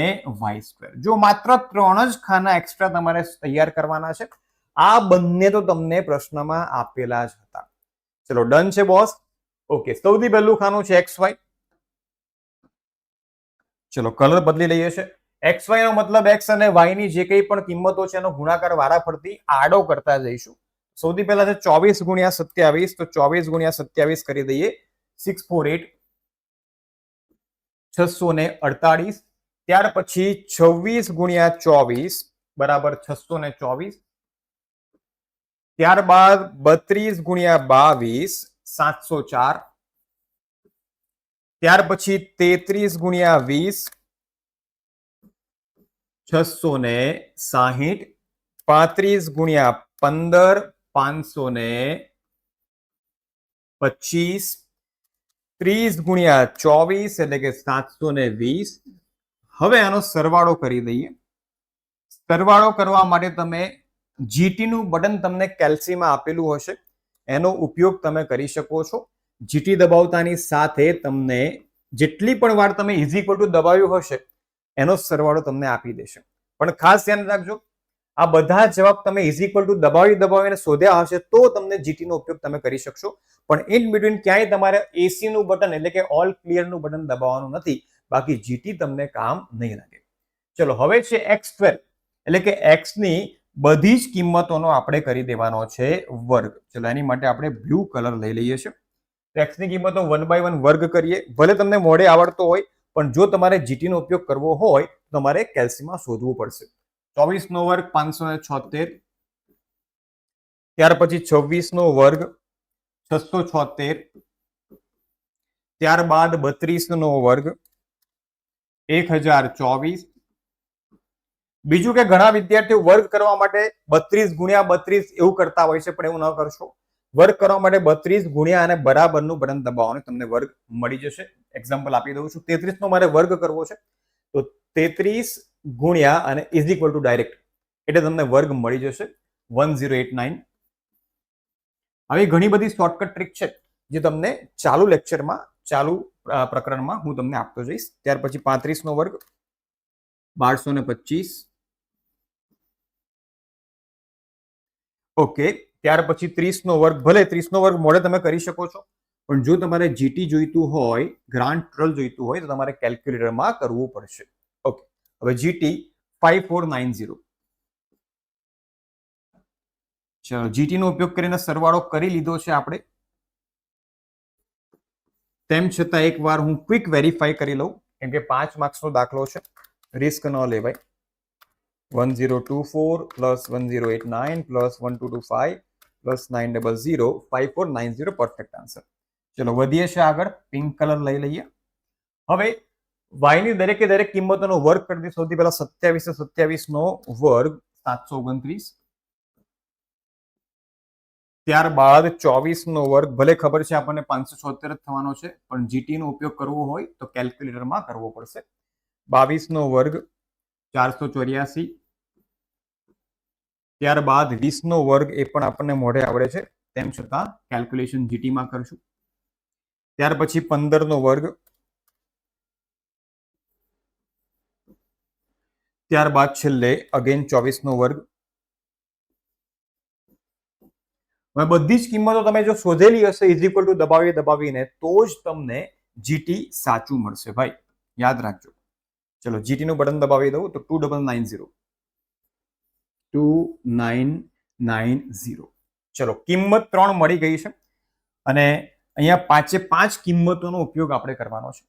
વાય સ્ક્વેર. જો માત્ર 3 જ ખાના એક્સ્ટ્રા તમારે તૈયાર કરવાના છે. આ બંને તો તમને પ્રશ્નમાં આપેલા જ હતા. ચલો ડન છે બોસ. ઓકે, સૌથી પહેલું ખાનું છે એક્સ વાય. ચલો કલર બદલી લઈએ છે. એક્સ વાય નો મતલબ એક્સ અને વાય ની જે કંઈ પણ કિંમતો છે એનો ગુણાકાર વારાફરતી આડો કરતા જઈશું. સૌથી પહેલા છે 24 ગુણ્યા 27, તો 24 ગુણ્યા 27 કરી દઈએ 648 648. ત્યાર પછી 26 ગુણ્યા 24 બરાબર 624. ત્યારબાદ 32 ગુણ્યા 22 704. ત્યાર પછી 33 ગુણ્યા 20 660. 35 ગુણ્યા 15 525. 30 ગુણ્યા 24 એટલે કે 720. હવે આનો સરવાળો કરી દઈએ. સરવાળો કરવા માટે તમે જીટી નું બટન તમને કેલ્સીમાં આપેલું હશે, એનો ઉપયોગ તમે કરી શકો છો. જીટી દબાવતાની સાથે તમને જેટલી પણ વાર તમે ઇઝ ઇક્વલ ટુ દબાવ્યું હશે એનો સરવાળો તમને આપી દેશે. પણ ખાસ ધ્યાન રાખજો, આ બધા જવાબ તમે ઇઝ ઇક્વલ ટુ દબાવીને શોધ્યા હશે તો તમને જીટી નો ઉપયોગ તમે કરી શકશો. પણ ઇન બિટવીન ક્યાંય તમારે એસી નું બટન એટલે કે ઓલ ક્લિયર નું બટન દબાવવાનું નથી, બાકી જીટી તમને કામ નહીં લાગે. ચલો હવે છે એક્સ સ્ક્વેર એટલે કે એક્સ ની બધી જ કિંમતોનો આપણે કરી દેવાનો છે વર્ગ. ચલો એની માટે આપણે બ્લુ કલર લઈ લઈએ છીએ. એક્સ ની કિંમતો 1 બાય 1 વર્ગ કરીએ. ભલે તમને મોઢે આવડતો હોય પણ જો તમારે જીટી નો ઉપયોગ કરવો હોય તો તમારે કેલ્સીમાં શોધવું પડશે. 24 નો વર્ગ 576, ત્યાર પછી 26 નો વર્ગ 676, ત્યારબાદ 32 નો વર્ગ 1024. બીજું કે ઘણા વિદ્યાર્થીઓ વર્ગ કરવા માટે 32 ગુણ્યા 32 એવું કરતા હોય છે, પણ એવું ન કરશો. વર્ગ કરવા માટે 32 ગુણ્યા અને બરાબરનું બટન દબાવવાનું તમને વર્ગ મળી જશે. એક્ઝામ્પલ આપી દઉં છું. 33 નો મારે વર્ગ કરવો છે તો 33 ગુણ્યા અને ઇઝ ઇક્વલ ટુ ડાયરેક્ટ એટલે તમને વર્ગ મળી જશે 1089. આવી ઘણી બધી શોર્ટકટ ટ્રીક છે જે તમને ચાલુ લેક્ચરમાં ચાલુ પ્રકરણમાં હું તમને આપતો જઈશ. ત્યાર પછી 35 નો વર્ગ 1225. ઓકે, ત્યાર પછી 30 નો વર્ગ. ભલે 30 નો વર્ગ મોડે તમે કરી શકો છો, પણ જો તમારે જીટી જોઈતું હોય, ગ્રાન્ડ ટોટલ જોઈતું હોય તો તમારે કેલ્ક્યુલેટરમાં કરવું પડશે. ઓકે, હવે જીટી 5490. ચલો, જીટી નો ઉપયોગ કરીને સરવાળો કરી લીધો છે આપણે. તેમ છતાં એકવાર હું ક્વિક વેરીફાઈ કરી લઉં, કેમ કે 5 માર્ક્સનો દાખલો છે, રિસ્ક ન લેવાય. 1024 plus 1089 plus 1225 plus 900 5490 perfect answer. ચલો વધીએ છે આગળ. પિંક કલર લઈ લઈએ. હવે વાયની દરેકે દરેક કિંમતોનો વર્ગ કરી દઈએ. સૌથી પહેલા 27 નો વર્ગ 729, ત્યારબાદ 24 નો વર્ગ. ભલે ખબર છે આપણને 576 જ થવાનો છે, પણ જીટી નો ઉપયોગ કરવો હોય તો કેલ્ક્યુલેટરમાં કરવો પડશે. 22 નો વર્ગ 484, ત્યારબાદ 20 નો વર્ગ. એ પણ આપણને મોઢે આવડે છે, તેમ છતાં કેલ્ક્યુલેશન જીટીમાં કરશું. ત્યાર પછી 15 નો વર્ગ, ત્યારબાદ છેલ્લે અગેન 24 નો વર્ગ. હવે બધી જ કિંમતો તમે જો શોધેલી હશે ઇઝ ઇક્વલ ટુ દબાવીને તો જ તમને જીટી સાચું મળશે ભાઈ, યાદ રાખજો. ચલો જીટી નું બટન દબાવી દઉં તો 2990 2990. ચલો કિંમત 3 મળી ગઈ છે અને અહીંયા 5 કિંમતોનો ઉપયોગ આપણે કરવાનો છે.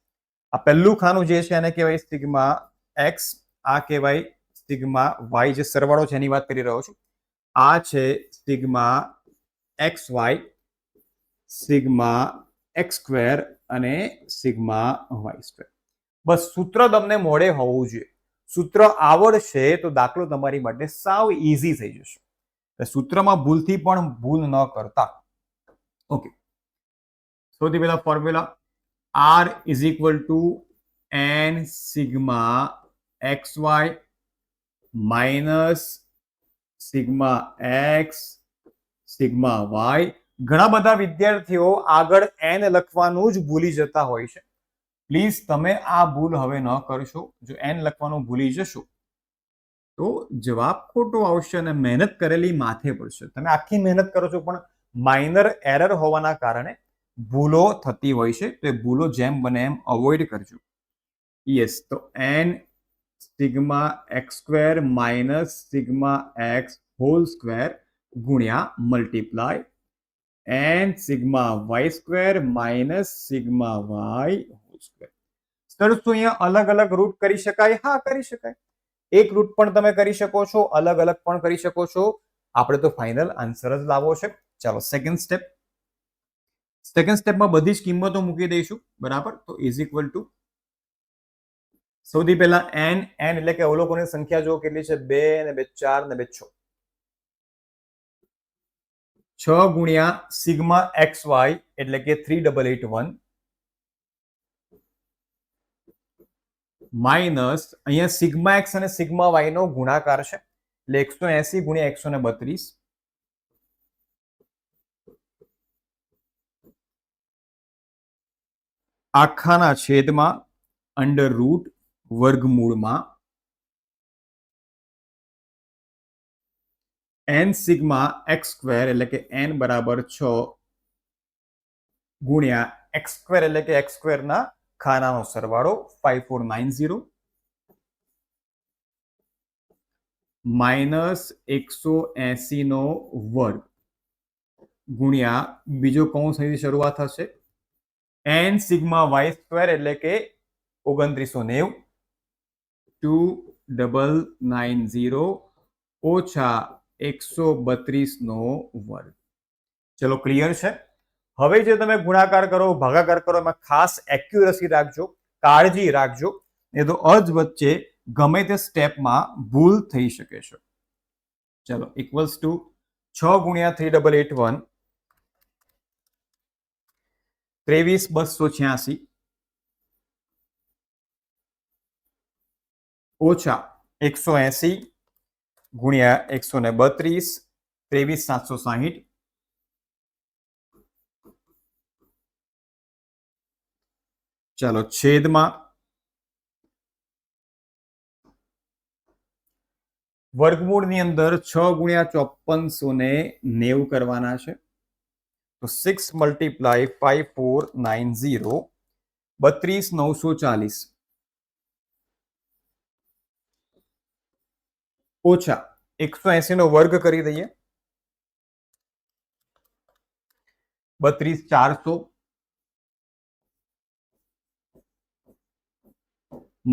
આ પહેલું ખાનું જે છે એને કહેવાય સિગ્મા એક્સ, આ કહેવાય સિગ્મા વાય, જે સરવાળો છે એની વાત કરી રહ્યો છું. આ છે sigma X Y, sigma X square અને સિગ્મા વાય સ્ક્વેર. બસ સૂત્ર તમને મોડે હોવું જોઈએ. સૂત્ર આવડશે તો દાખલો તમારી માટે સાવ ઈઝી થઈ જશે. સૂત્રમાં ભૂલથી પણ ભૂલ ન કરતા. ઓકે, સૌથી પહેલા formula R is equal to N sigma X Y minus sigma X sigma Y. ઘણા બધા વિદ્યાર્થીઓ આગળ એન લખવાનું જ ભૂલી જતા હોય છે. પ્લીઝ તમે આ ભૂલ હવે ન કરશો. જો એન લખવાનું ભૂલી જશો તો જવાબ ખોટો આવશે અને મહેનત કરેલી માથે પડશે. તમે આખી મહેનત કરો છો પણ માઇનર એરર હોવાના કારણે ભૂલો થતી હોય છે, તો એ ભૂલો જેમ બને એમ અવોઇડ કરજો. યસ, તો N sigma X square minus sigma X whole square ગુણ્યા multiply N sigma Y square minus sigma Y whole square. Sir શું અહીંયા અલગ અલગ રૂટ કરી શકાય? હા, કરી શકાય. એક રૂટ પણ તમે કરી શકો છો, અલગ અલગ પણ કરી શકો છો. આપણે તો ફાઇનલ આન્સર જ લાવવો છે. ચાલો સેકન્ડ સ્ટેપ. સેકન્ડ સ્ટેપમાં બધી જ કિંમતો મૂકી દઈશું, બરાબર. તો ઇઝ ઇક્વલ ટુ સૌથી પહેલા એન એટલે કે અવલોકનોની સંખ્યા જો કેટલી છે? 2 ને 2 4 ને 2 6. 6 ગુણ્યા સિગ્મા એક્સ વાય એટલે કે 3881 માઇનસ અહીંયા સિગ્મા એક્સ અને સિગ્મા વાય નો ગુણાકાર છે એટલે 180 ગુણ્યા 132 આખાના છેદમાં અંડર રૂટ વર્ગમૂળમાં એન સિગ્મા એક્સ સ્ક્વેર એટલે કે એન બરાબર 6 ગુણ્યા એક્સ સ્ક્વેર એટલે કે એક્સ સ્ક્વેર ના ખાનાનો સરવાળો 5490 માઇનસ 180 નો વર્ગ ગુણ્યા બીજો કૌંસ અહીંથી શરૂઆત થશે એન સિગ્મા વાય સ્ક્વેર એટલે કે 2990 ટુ 990 ઓછા 132 નો વર્ગ. ચલો ક્લિયર છે. હવે જે તમે ગુણાકાર કરો ભાગાકાર કરો એમાં ખાસ એક્યુરસી રાખજો, કાળજી રાખજો, એ તો અજ વચ્ચે ગમે તે સ્ટેપમાં ભૂલ થઈ શકે છે. ચલો ઇક્વલ્સ ટુ 6 ગુણ્યા 3881 23286 ઓછા 180 ગુણ્યા 132 23760. ચાલો છેદમાં વર્ગમૂળની અંદર 6 ગુણ્યા 5490 કરવાના છે. તો 6 મલ્ટીપ્લાય 5490 32940 ઓછા 180 નો વર્ગ કરી દઈએ 32400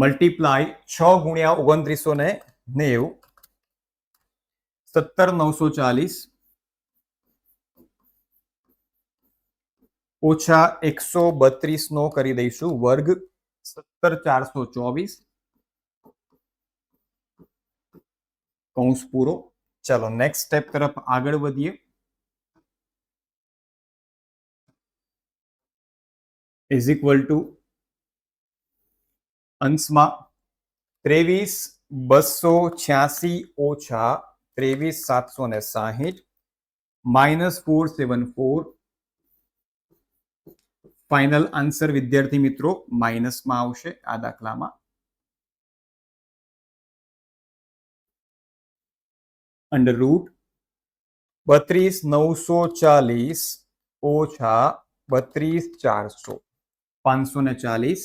મલ્ટીપ્લાય 6 ગુણ્યા 2990 17940 ઓછા 132 નો કરી દઈશું વર્ગ 17424 કૌંસ પૂરો. ચાલો નેક્સ્ટ સ્ટેપ તરફ આગળ વધીએ. ઇઝ ઇક્વલ ટુ અંશમાં 23286 ઓછા 23760 -474. ફાઇનલ આન્સર વિદ્યાર્થી મિત્રો માઇનસમાં આવશે આ દાખલામાં. અંડર રૂટ 32940 ઓછા 32400 540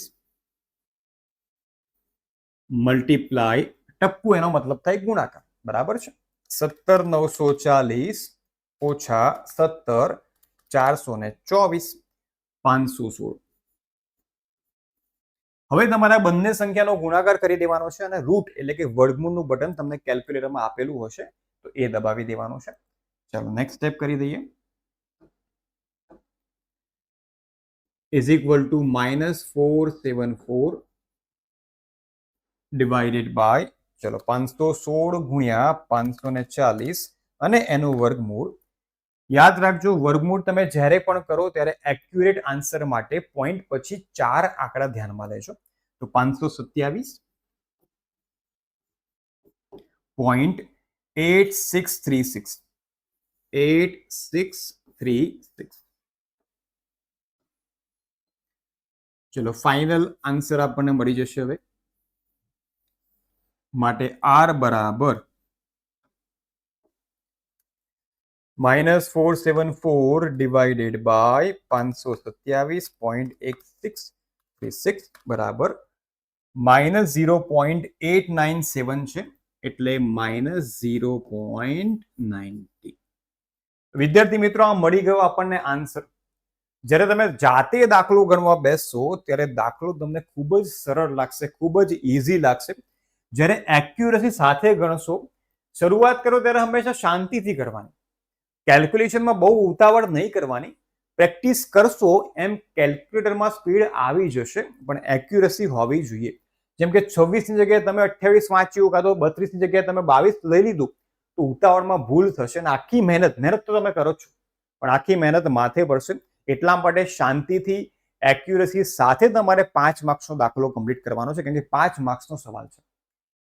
મલ્ટીપ્લાય ટપકું એનો મતલબ થાય ગુણાકાર, બરાબર છે. 17940 ઓછા 17424 516. હવે તમારા બંને સંખ્યાનો ગુણાકાર કરી દેવાનો છે અને રૂટ એટલે કે વર્ગમૂળનું બટન તમને કેલ્ક્યુલેટરમાં આપેલું હશે તો એ દબાવી દેવાનું છે. ચાલો નેક્સ્ટ સ્ટેપ કરી દઈએ. Is equal to -474 divided by ચલો 516 ગુણ્યા 540 અને એનું વર્ગમૂળ. યાદ રાખજો વર્ગમૂળ તમે જ્યારે પણ કરો ત્યારે એક્યુરેટ આન્સર માટે પોઈન્ટ પછી 4 આંકડા ધ્યાનમાં લેજો. તો 527.8636 ચલો ફાઇનલ આન્સર આપણને મળી જશે. હવે માટે આર બરાબર -474 ડિવાઇડેડ બાય 527.8636 બરાબર -0.897 છે એટલે -0.90. વિદ્યાર્થી મિત્રો આ મળી ગયો આપણને આન્સર. જ્યારે તમે જાતે દાખલો ગણવા બેસશો ત્યારે દાખલો તમને ખૂબ જ સરળ લાગશે, ખૂબ જ ઈઝી લાગશે. જ્યારે એક્યુરસી સાથે ગણશો, શરૂઆત કરો ત્યારે હંમેશા શાંતિથી કરવાની, કેલ્ક્યુલેશનમાં બહુ ઉતાવળ નહીં કરવાની. પ્રેક્ટિસ કરશો એમ કેલ્ક્યુલેટરમાં સ્પીડ આવી જશે, પણ એક્યુરસી હોવી જોઈએ. જેમ કે 26 ની જગ્યાએ તમે 28 વાંચ્યું કાં તો 32 ની જગ્યાએ તમે 22 લઈ લીધું તો ઉતાવળમાં ભૂલ થશે અને આખી મહેનત તો તમે કરો છો પણ આખી મહેનત માથે પડશે. એટલા માટે શાંતિથી એક્યુરસી સાથે તમારે 5 માર્ક્સનો દાખલો કમ્પ્લીટ કરવાનો છે, કેમ કે 5 માર્ક્સનો સવાલ છે.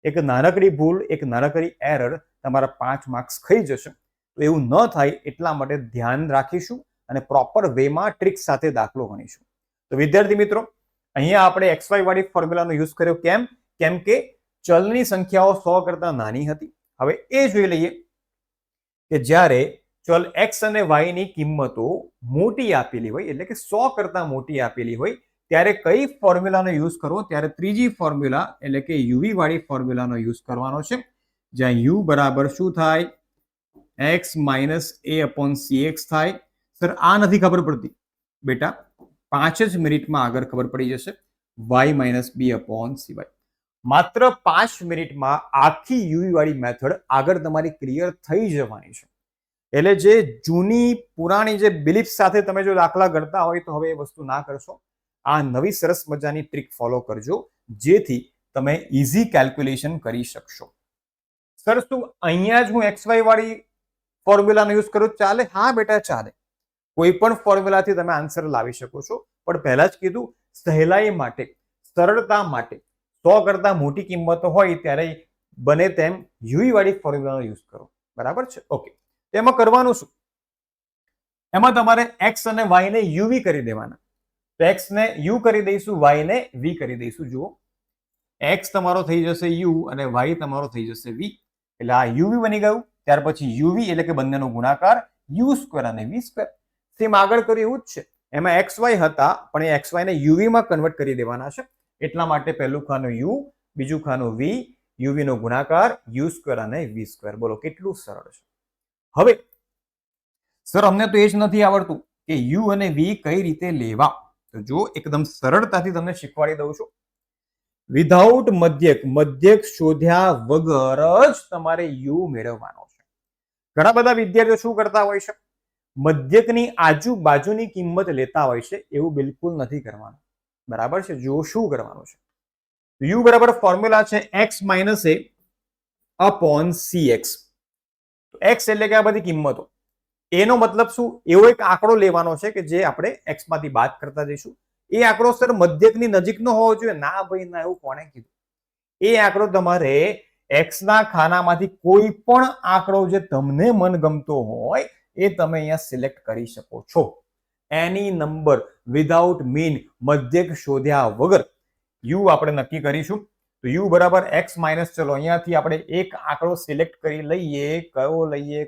એક નાનકડી ભૂલ, એક નાનકડી એરર તમારા 5 માર્ક્સ ખાઈ જશે. તો એવું ન થાય એટલા માટે ધ્યાન રાખીશું અને પ્રોપર વેમાં ટ્રિક સાથે દાખલો ગણીશું. તો વિદ્યાર્થી મિત્રો અહીંયા આપણે XY વાળી ફોર્મ્યુલાનો યુઝ કર્યો. કેમ કે ચલની સંખ્યાઓ 100 કરતા નાની હતી. હવે એ જોઈ લઈએ કે જ્યારે ચલ x અને y ની કિંમતો મોટી આપેલી હોય એટલે કે 100 કરતા મોટી આપેલી હોય ત્યારે કઈ ફોર્મ્યુલાનો યુઝ કરવો? ત્યારે ત્રીજી ફોર્મ્યુલા એટલે કે યુવી વાળી ફોર્મ્યુલાનો યુઝ કરવાનો છે, જ્યાં u બરાબર શું થાય? x minus a upon cx થાય. સર આ નથી ખબર પડતી બેટા, 5 જ મિનિટમાં આગળ ખબર પડી જશે. y minus b upon cy. માત્ર 5 મિનિટમાં આખી યુવી વાળી મેથડ આગળ તમારી ક્લિયર થઈ જવાની છે. એટલે જે જૂની પુરાણી જે બિલીફ સાથે તમે જો દાખલા ગણતા હોય તો હવે એ વસ્તુ ના કરશો. આ નવી સરસ મજાની ટ્રીક ફોલો કરજો, જેથી તમે ઇઝી કેલ્ક્યુલેશન કરી શકશો. સર શું અહીંયા જ હું XY વાળી ફોર્મ્યુલાનો યુઝ કરું ચાલે? હા બેટા ચાલે. કોઈ પણ ફોર્મ્યુલાથી તમે આન્સર લાવી શકો છો, પણ પહેલા જ કીધું સહેલાઈ માટે, સરળતા માટે 100 કરતા મોટી કિંમતો હોય ત્યારે બને તેમ યુવી વાળી ફોર્મ્યુલાનો યુઝ કરો. બરાબર છે? ઓકે. એમાં કરવાનું શું? એમાં તમારે x અને y ને uv કરી દેવાના. તો x ને u કરી દઈશું, y ને v કરી દઈશું. જુઓ, x તમારો થઈ જશે u અને y તમારો થઈ જશે v. એટલે આ uv બની ગયું. ત્યાર પછી uv એટલે કે બંનેનો ગુણાકાર u² અને v². સેમ આગળ કર્યું એવું જ છે. એમાં xy હતા પણ એ xy ને uv માં કન્વર્ટ કરી દેવાના છે. એટલા માટે પહેલું ખાનું u, બીજું ખાનું v, uv નો ગુણાકાર u² અને v². બોલો કેટલું સરળ છે. હવે સર અમને તો એ જ નથી આવડતું કે u અને v કઈ રીતે લેવા. તો જો એકદમ સરળતાથી તમને શીખવાડી દઉં છું. વિધાઉટ મધ્યક શોધ્યા વગર જ તમારે u મેળવવાનો છે. ઘણા બધા વિદ્યાર્થીઓ શું કરતા હોય છે, મધ્યકની આજુબાજુની કિંમત લેતા હોય છે. એવું બિલકુલ નથી કરવાનું. બરાબર છે? જો શું કરવાનું છે, u બરાબર ફોર્મ્યુલા છે x - a upon cx. x એટલે કે આ બધી કિંમતો. એનો મતલબ શું? એવો એક આંકડો લેવાનો છે કે જે આપણે x માંથી બાદ કરતા જઈશું. એ આંકડો સર મધ્યકની નજીકનો હોવો જોઈએ? ના ભાઈ ના, એવું કોણે કીધું? એ આંકડો તમારે x ના ખાનામાંથી કોઈ પણ આંકડો જે તમને મનગમતો હોય એ તમે અહીંયા સિલેક્ટ કરી શકો છો. એની નંબર વિધાઉટ મીન, મધ્યક શોધ્યા વગર u આપણે નક્કી કરીશું. તો u બરાબર x માઇનસ, ચલો અહીંયાથી આપણે એક આંકડો સિલેક્ટ કરી લઈએ. કયો લઈએ?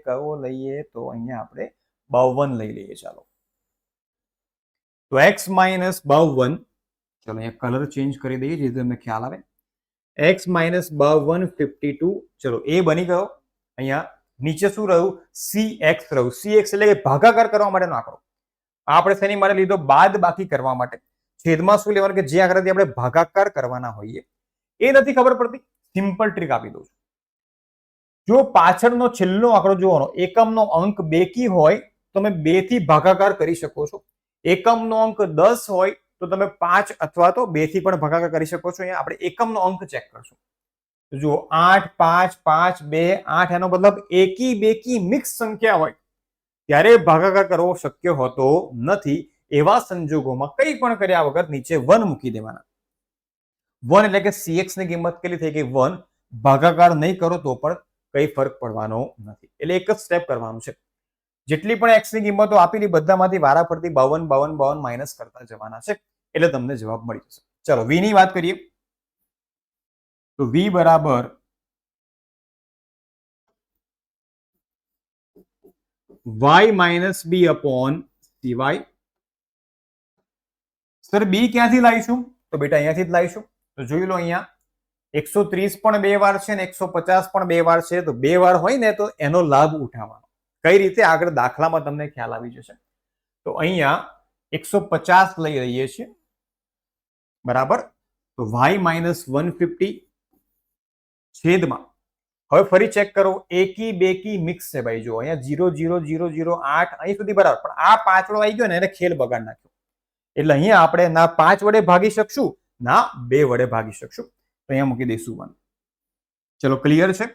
તો અહીંયા આપણે 52 લઈ લઈએ. ચાલો, તો x - 52. ચલો અહીંયા કલર ચેન્જ કરી દઈએ જેથી તમને ખ્યાલ આવે. x - 52 52. ચલો એ બની ગયો. અહીંયા નીચે શું રહ્યું? cx રહ્યું. cx એટલે કે ભાગાકાર કરવા માટેનો આંકડો. આપણે શેની માટે લીધો? બાદ બાકી કરવા માટે. છેદમાં શું લેવાનું? કે જે આંકડાથી આપણે ભાગાકાર કરવાના હોઈએ. એ નથી ખબર પડતી? સિમ્પલ ટ્રીક આપી દઉં છું. જો પાછળનો છેલ્લો આંકડો જોવાનો, એકમનો અંક બેકી હોય તો તમે 2 થી ભાગાકાર કરી શકો છો. એકમનો અંક 10 હોય તો તમે 5 અથવા તો 2 થી પણ ભાગાકાર કરી શકો છો. અહીંયા આપણે એકમનો અંક ચેક કરશું. તો જુઓ 8 5 5 2 8. એનો મતલબ એકી બેકી મિક્સ સંખ્યા હોય ત્યારે ભાગાકાર કરવો શક્ય હોતો નથી. એવા સંજોગોમાં કંઈ પણ કર્યા વગર નીચે 1 મૂકી દેવાના. 1 એટલે કે cx ની કિંમત કેટલી થઈ ગઈ? 1. ભાગાકાર નહીં કરો તો પણ કઈ ફરક પડવાનો નથી. એટલે એક જ સ્ટેપ કરવાનું છે. જેટલી પણ x ની કિંમતો આપેલી બધામાંથી વારાફરતી 52 52 52 માઇનસ કરતા જવાના છે. એટલે તમને જવાબ મળી જશે. ચલો v ની વાત કરીએ. તો v બરાબર y - b upon cy. Sir b ક્યાંથી લાવીશું? તો બેટા અહીંયાથી જ લાવીશું. તો જોઈ લો, અહીંયા 130 પણ 2 વાર છે ને 150 પણ 2 વાર છે. તો 2 વાર હોય ને તો એનો લાભ ઉઠાવવાનો. કઈ રીતે? આગળ દાખલામાં તમને ખ્યાલ આવી જશે. તો અહીંયા 150 લઈ રહીએ છીએ. બરાબર? તો y - 150 છેદમાં, હવે ફરી ચેક કરો, એકી બેકી મિક્સ છે ભાઈ. જો અહીંયા 0 0 0 0 8 અહીં સુધી બરાબર, પણ આ પાંચડો આવી ગયો ને એને ખેલ બગાડ નાખ્યો. એટલે અહીંયા આપણે ના 5 વડે ભાગી શકશું, ના 2 વડે ભાગી શકશું. તો અહીંયા મૂકી દઈશું 1. ચલો ક્લિયર છે?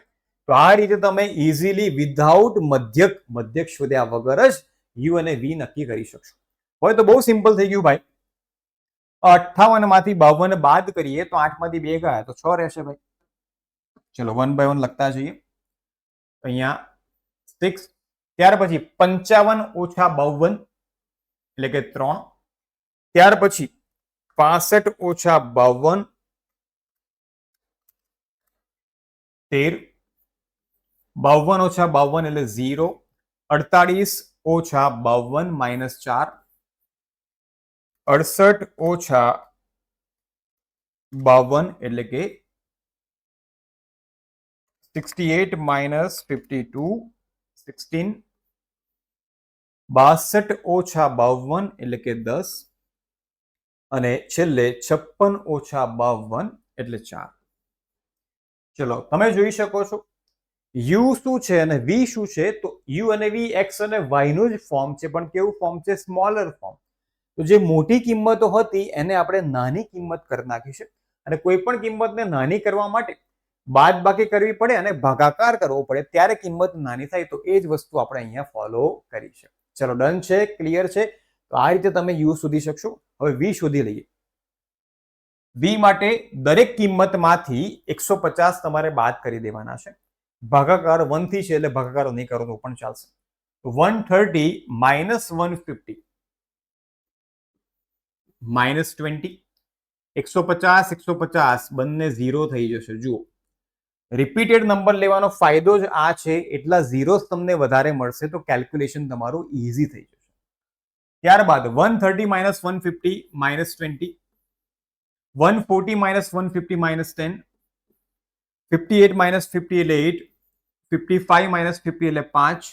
તો આ રીતે તમે ઇઝીલી વિધાઉટ મધ્યક શોધ્યા વગર જ u અને v નક્કી કરી શકશો. હવે તો બહુ સિમ્પલ થઈ ગયું ભાઈ. 58 માંથી 52 બાદ કરીએ તો 8 માંથી 2 ગયા તો 6 રહેશે ભાઈ. ચલો 1 by 1 લખતા જઈએ. અહીંયા 6. ત્યાર પછી 55 ઓછા 52 એટલે કે 3. ત્યાર પછી 65 ઓછા 52 13. 52 ઓછા 52 એટલે 0. 48 ઓછા 52 માઇનસ 4. 68 ઓછા 52 એટલે કે 68 minus 52 16. 62 ઓછા 52 એટલે કે 10. અને છેલ્લે 56 ઓછા 52 એટલે 4. ચલો તમે જોઈ શકો છો યુ શું છે અને વી શું છે. તો યુ અને વી એક્સ અને વાય નું જ ફોર્મ છે, પણ કેવું ફોર્મ છે? Smaller form. તો જે મોટી કિંમતો હતી એને આપણે નાની કિંમત કરી નાખી છે, અને કોઈ પણ કિંમતને નાની કરવા માટે બાદબાકી કરવી પડે અને ભાગાકાર કરવો પડે, ત્યારે કિંમત નાની થાય. તો એ જ વસ્તુ આપણે અહીંયા ફોલો કરી છે. ચલો ડન છે, ક્લિયર છે. તો આ રીતે તમે યુ શોધી શકશો. હવે વી શોધી લઈએ. વી માટે દરેક કિંમતમાંથી 150 તમારે બાદ કરી દેવાના છે. ભાગાકાર 1 થી છે એટલે ભાગાકાર નહીં કરો તો પણ ચાલશે. 130 માઇનસ 150 માઇનસ 20. 150 150 બંને 0 થઈ જશે. જુઓ, રિપીટેડ નંબર લેવાનો ફાયદો જ આ છે, એટલા ઝીરોસ તમને વધારે મળશે તો કેલ્ક્યુલેશન તમારું ઈઝી થઈ જશે. ત્યારબાદ 130 minus 150 minus 20, 140 minus 150 minus 10, 58 minus 50 એટલે 8, 55 માઇનસ 50 એટલે 5,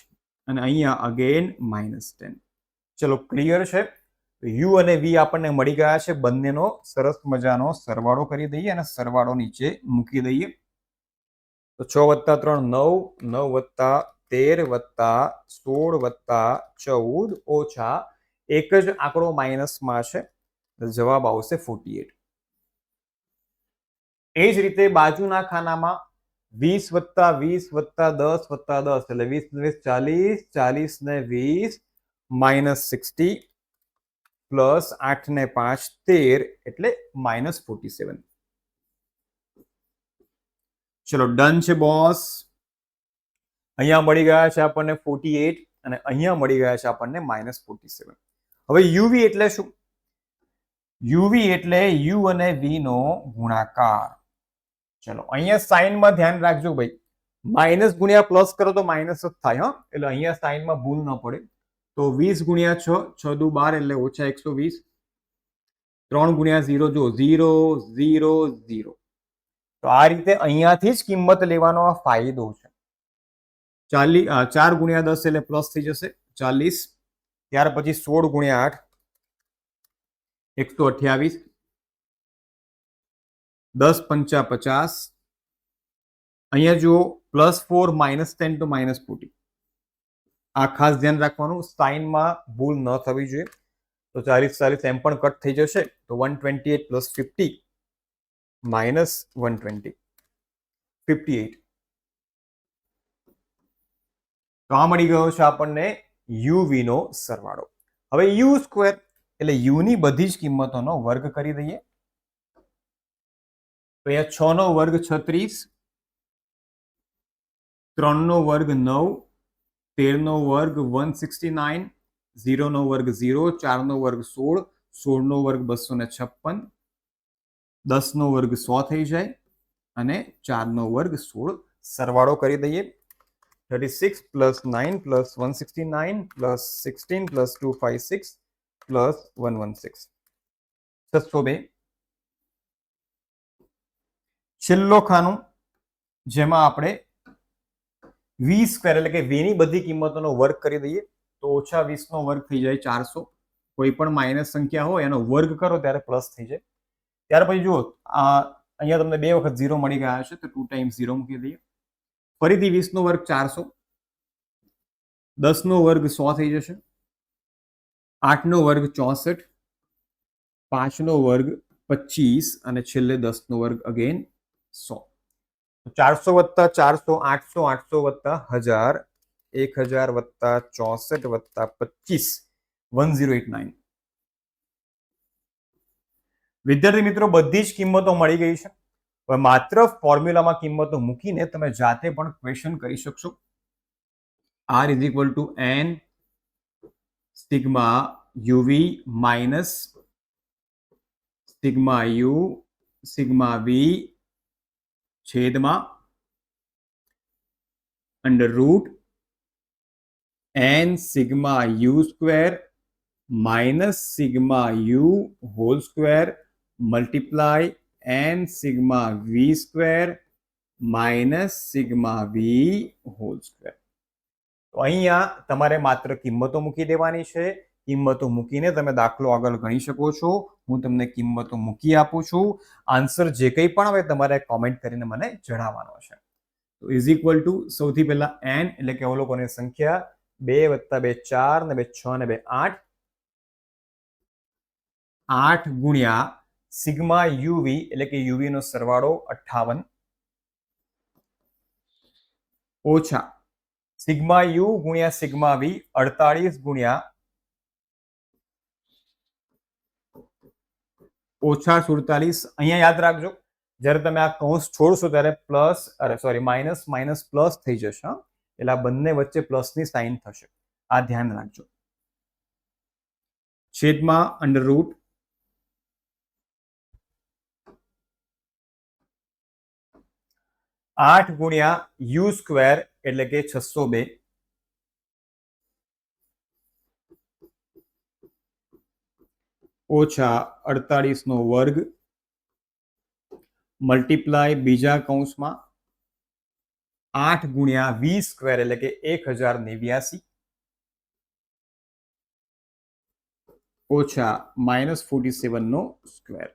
અને અહીંયા અગેન માઇનસ 10. ચલો ક્લિયર છે. યુ અને વી આપણને મળી ગયા છે. બંનેનો સરસ મજાનો સરવાળો કરી દઈએ અને સરવાળો નીચે મૂકી દઈએ. તો 6 + 3 9, 9 + 13 + 16 + 14 ઓછા એક જ આંકડો માઇનસમાં છે, જવાબ આવશે 48. એ જ રીતે બાજુના ખાનામાં 20 + 20 + 10 + 10 એટલે 20 × 40, 40 ને 20 માઇનસ 60 પ્લસ 8 ને 5 13 એટલે માઇનસ 47. ચલો ડન છે બોસ. અહીંયા મળી ગયા છે આપણને 48 અને અહીંયા મળી ગયા છે આપણને માઇનસ 47. હવે યુવી એટલે શું? યુવી એટલે યુ અને વી નો ગુણાકાર. ચલો અહીંયા સાઈનમાં ધ્યાન રાખજો ભાઈ, માઇનસ ગુણ્યા પ્લસ કરો તો માઇનસ જ થાય. એટલે અહીંયા સાઈનમાં ભૂલ ન પડે. તો 20 × 6, 6 દુ 12 એટલે ઓછા 120. 3 × 0 જો 0 0 0. તો આ રીતે અહીંયાથી જ કિંમત લેવાનો આ ફાયદો છે. 4 × 10 એટલે પ્લસ થઈ જશે 40. ત્યાર પછી 16 × 8 128. 10 × 5 = 50. અહીંયા જુઓ +4 -10 to -40. આ ખાસ ધ્યાન રાખવાનું, સાઈનમાં ભૂલ ન થવી જોઈએ. તો 40 40 એમ પણ કટ થઈ જશે. તો 128 + 50 -120 58. તો આ મળી ગયો છે આપણને યુવી નો સરવાળો. હવે યુ સ્ક્વેર એટલે યુ ની બધી જ કિંમતોનો વર્ગ કરી દઈએ. તો અહીંયા 6 નો વર્ગ 36, 3 નો વર્ગ 9, 13 નો વર્ગ 169, 0 નો વર્ગ 0, 4 નો વર્ગ 16, 16 નો વર્ગ 256, 10 નો વર્ગ 100 થઈ જાય અને 4 નો વર્ગ 16. સરવાળો કરી દઈએ. 36 + 9 + 169 + 16 + 256 + 116 602. છેલ્લો ખાનું જેમાં આપણે વી સ્ક્વેર એટલે કે વી ની બધી કિંમતોનો વર્ગ કરી દઈએ. તો ઓછા 20 નો વર્ગ થઈ જાય 400. કોઈ પણ માઇનસ સંખ્યા હોય એનો વર્ગ કરો ત્યારે પ્લસ થઈ જાય. ત્યાર પછી જુઓ અહીંયા તમને 2 વખત 0 મળી ગયા છે, તો 2 × 0 મૂકી દઈએ. ફરીથી 20 નો વર્ગ 400, 10 નો વર્ગ 100 થઈ જશે, 8 નો વર્ગ 64, 5 નો વર્ગ 25 અને છેલ્લે 10 નો વર્ગ અગેન 100. 400 + 400 800, 800 + 1000 1000 + 64 + 25 1089. વિદ્યાર્થી મિત્રો બધી જ કિંમતો મળી ગઈ છે. હવે માત્ર ફોર્મ્યુલામાં કિંમતો મૂકીને તમે જાતે પણ ક્વેશ્ચન કરી શકશો. R = n sigma UV minus sigma U sigma V છેદમાં √ n sigma U square minus sigma U whole square multiply n sigma V square minus sigma V whole square. તો અહીંયા તમારે માત્ર કિંમતો મૂકી દેવાની છે. કિંમતો મૂકીને તમે દાખલો આગળ ગણી શકો છો. હું તમને કિંમતો મૂકી આપું છું. આન્સર જે કંઈ પણ આવે તમારે કોમેન્ટ કરીને મને જણાવવાનો છે. તો ઇઝ ઇક્વલ ટુ સૌથી પહેલા n એટલે કે અવલોકનોની સંખ્યા 2 + 2 4 ને 2 6 ને 2 8 8 ગુણ્યા સિગ્મા યુવી એટલે કે યુવી નો સરવાળો 58 ઓછા સિગ્મા યુ ગુણ્યા સિગ્મા વી 48 ગુણ્યા ઓછા 47. અહીંયા યાદ રાખજો જ્યારે તમે આ કૌંસ છોડશો ત્યારે માઇનસ માઇનસ પ્લસ થઈ જશે. એટલે આ બંને વચ્ચે પ્લસની સાઇન થશે. આ ધ્યાન રાખજો. છેદમાં અંડર રૂટ 8 ગુણ્યા યુ સ્ક્વેર એટલે કે 602 ઓછા 48 નો વર્ગ મલ્ટીપ્લાય બીજા કૌંસમાં 8 ગુણ્યા વી સ્ક્વેર એટલે કે 1089 ઓછા -47 નો સ્ક્વેર.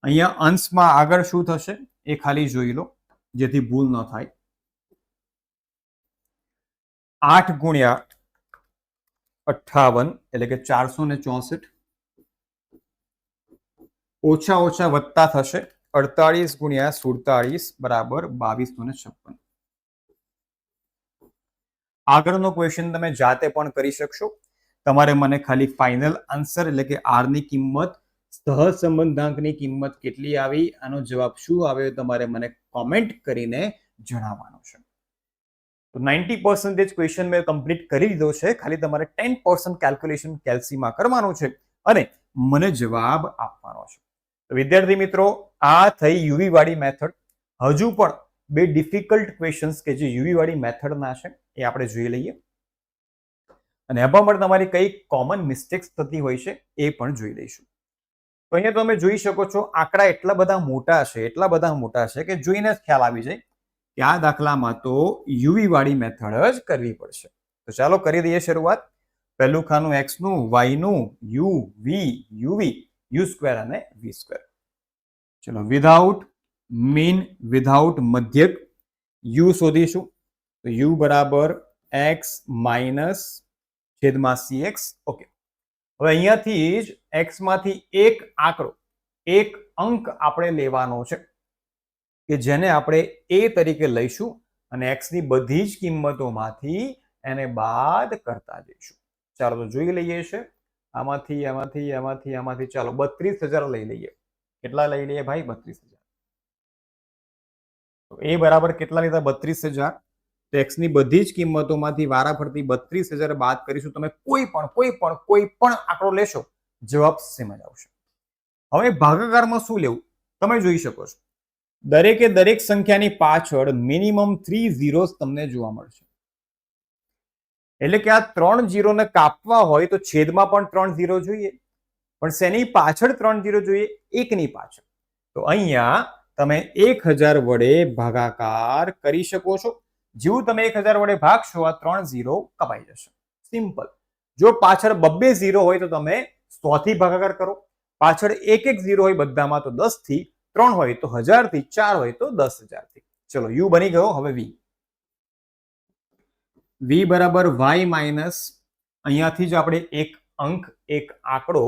અહીંયા અંશમાં આગળ શું થશે એ ખાલી જોઈ લો જેથી ભૂલ ન થાય. 8 ગુણ્યા 58 એટલે કે 464 ઓછા ઓછા વત્તા થશે 48 ગુણ્યા 47 બરાબર 2256. આગળનો ક્વેશ્ચન તમે જાતે પણ કરી શકશો. તમારે મને ખાલી ફાઇનલ આન્સર એટલે કે આર ની કિંમત સહસંબંધાંકની કિંમત કેટલી આવી આનો જવાબ શું આવ્યો તમારે મને કોમેન્ટ કરીને જણાવવાનો છે. તો 90% ક્વેશ્ચન મેં કમ્પ્લીટ કરી દીધો છે. ખાલી તમારે 10% કેલ્ક્યુલેશન કેલ્સીમાં કરવાનું છે અને મને જવાબ આપવાનો છે. તો વિદ્યાર્થી મિત્રો આ થઈ યુવી વાળી મેથડ. હજુ પણ બે ડિફિકલ્ટ ક્વેશ્ચન્સ કે જે યુવી વાળી મેથડના છે એ આપણે જોઈ લઈએ અને એમાં પણ તમારી કઈ કોમન મિસ્ટેક્સ થતી હોય છે એ પણ જોઈ લઈશું. તો અહીંયા તમે જોઈ શકો છો આંકડા એટલા બધા મોટા છે કે જોઈને જ ખ્યાલ આવી જાય કે આ દાખલામાં તો યુવી વાળી મેથડ જ કરવી પડશે. તો ચાલો કરી દઈએ શરૂઆત. પહેલું ખાનું x નું, y નું, u, v, uv, u square અને v સ્ક્વેર. ચલો વિધાઉટ મીન વિધાઉટ મધ્યક u શોધીશું. તો u બરાબર x માઇનસ છેદમાં cx. ઓકે, હવે અહીંયાથી જ x માંથી એક આંકડો એક અંક આપણે લેવાનો છે કે જેને આપણે a તરીકે લઈશું અને x ની બધી જ કિંમતોમાંથી એને બાદ કરતા જઈશું. ચાલો તો જોઈ લઈએ છે. આમાંથી ચાલો 32,000 લઈ લઈએ. કેટલા લઈ લઈએ ભાઈ? 32,000. તો a બરાબર કેટલા લીધા? 32,000. તો x ની બધી જ કિંમતોમાંથી વારાફરતી 32,000 બાદ કરીશું. તમે કોઈ પણ આંકડો લેશો જવાબ સેમ જ આવશે. હવે ભાગાકારમાં શું લેવું તમે જોઈ શકો છો. દરેકે દરેક સંખ્યાની પાછળ મિનિમમ 3 ઝીરોસ તમને જોવા મળશે. એટલે કે આ 3 ઝીરોને કાપવા હોય તો છેદમાં પણ 3 ઝીરો જોઈએ, પણ શેની પાછળ 3 ઝીરો જોઈએ? એકની પાછળ. તો અહીંયા તમે 1000 વડે ભાગાકાર કરી શકો છો. જેવું તમે 1000 વડે ભાગશો આ 3 ઝીરો કપાઈ જશે. સિમ્પલ. જો પાછળ 2 ઝીરો હોય તો તમે 100 થી ભાગાકાર કરો. પાછળ એક ઝીરો હોય બધામાં તો 10 થી, 3 હોય તો 1000 થી, 4 હોય તો 10,000 થી. ચલો યુ બની ગયો. હવે વી. વી બરાબર વાય માઇનસ અહીંયાથી જ આપણે એક અંક એક આંકડો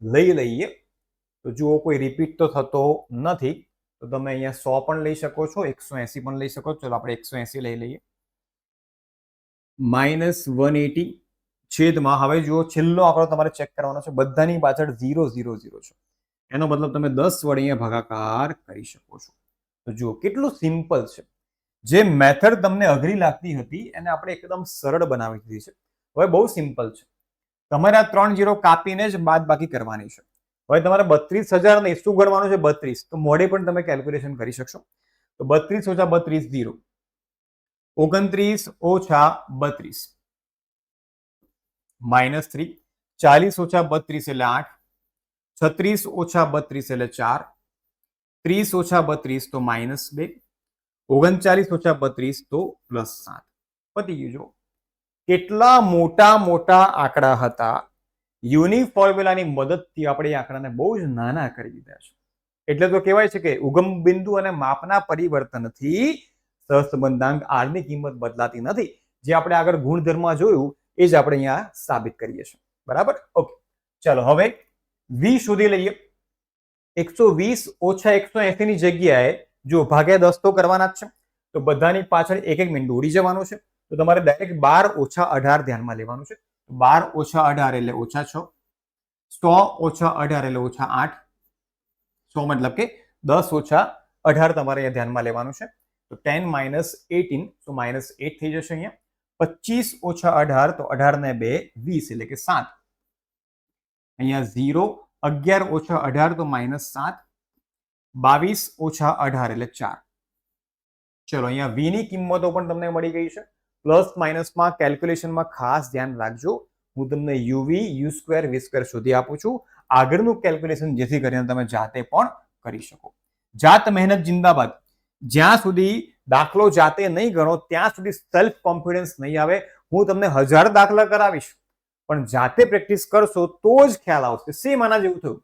લઈ લઈએ. તો જુઓ કોઈ રિપીટ તો થતો નથી. તો તમે અહીંયા 100 પણ લઈ શકો છો, 180 પણ લઈ શકો છો. ચલો આપણે 180 લઈ લઈએ. -180 છેદમાં હવે જુઓ છેલ્લો આંકડો તમારે ચેક કરવાનો છે. બધાની પાછળ 0 0 0 છે. એનો મતલબ તમે 10 વડે અહીંયા ભાગાકાર કરી શકો છો. તો જુઓ કેટલું સિમ્પલ છે. જે મેથડ તમને અઘરી લાગતી હતી એને આપણે એકદમ સરળ બનાવી દીધી છે. હવે બહુ સિમ્પલ છે. તમારે આ 3 ઝીરો કાપીને જ બાદબાકી કરવાની છે. હવે તમારે 32,000 ને શું ગણવાનું છે? 32. તો મોઢે પણ તમે કેલ્ક્યુલેશન કરી શકશો. તો 32 ઓછા 32 0. 29 ઓછા 32 -3. 40 ઓછા 32 એટલે 8. 36 ઓછા 32 એટલે 4. 30 ઓછા 32 તો -2. 39 ઓછા 32 તો +7. પતી ગયું. જો કેટલા મોટા આંકડા હતા યુની ફોર્મ્યુલાની મદદથી આપણે એ આંકડાને બહુ જ નાના કરી દીધા છે. એટલે તો કહેવાય છે કે ઉગમ બિંદુ અને માપના પરિવર્તનથી સહસંબંધાંક r ની કિંમત બદલાતી નથી. જે આપણે આગળ ગુણધર્મમાં જોયું એ જ આપણે અહીંયા સાબિત કરીએ છીએ. બરાબર? ઓકે, ચાલો હવે v શોધી લઈએ. 120 ઓછા 180 ની જગ્યાએ જો ભાગ્યા 10 તો કરવાના જ છે, તો બધાની પાછળ એક એક મિનિટ ઉડી જવાનું છે. તો તમારે ડાયરેક્ટ 12 ઓછા 18 ધ્યાનમાં લેવાનું છે. 12 ઓછા 18 એટલે ઓછા 6, 100 ઓછા 18 એટલે ઓછા 8, 100 મતલબ કે 10 ઓછા 18 તમારે અહીંયા ધ્યાનમાં લેવાનું છે. તો 10 માઇનસ 18, તો માઇનસ 8 થઈ જશે અહીંયા. 25 ઓછા 18, તો 18 ને 2 20 એટલે કે 7. અહીંયા 0, 11 ઓછા 18 તો માઇનસ 7, 22 ઓછા 18 એટલે 4. ચલો અહીંયા v ની કિંમતો પણ તમને મળી ગઈ છે. પ્લસ માઇનસમાં કેલ્ક્યુલેશનમાં ખાસ ધ્યાન રાખજો. હું તમને uv u2 v2 શોધી આપું છું. આગળનું કેલ્ક્યુલેશન જેથી કરીને તમે જાતે પણ કરી શકો. જાત મહેનત જિંદાબાદ. જ્યાં સુધી દાખલો જાતે નહીં ગણો ત્યાં સુધી સેલ્ફ કોન્ફિડન્સ નહીં આવે. હું તમને 1000 દાખલા કરાવીશ, પણ જાતે પ્રેક્ટિસ કરશો તો જ ખ્યાલ આવશે. સેમ આના જેવું થયું.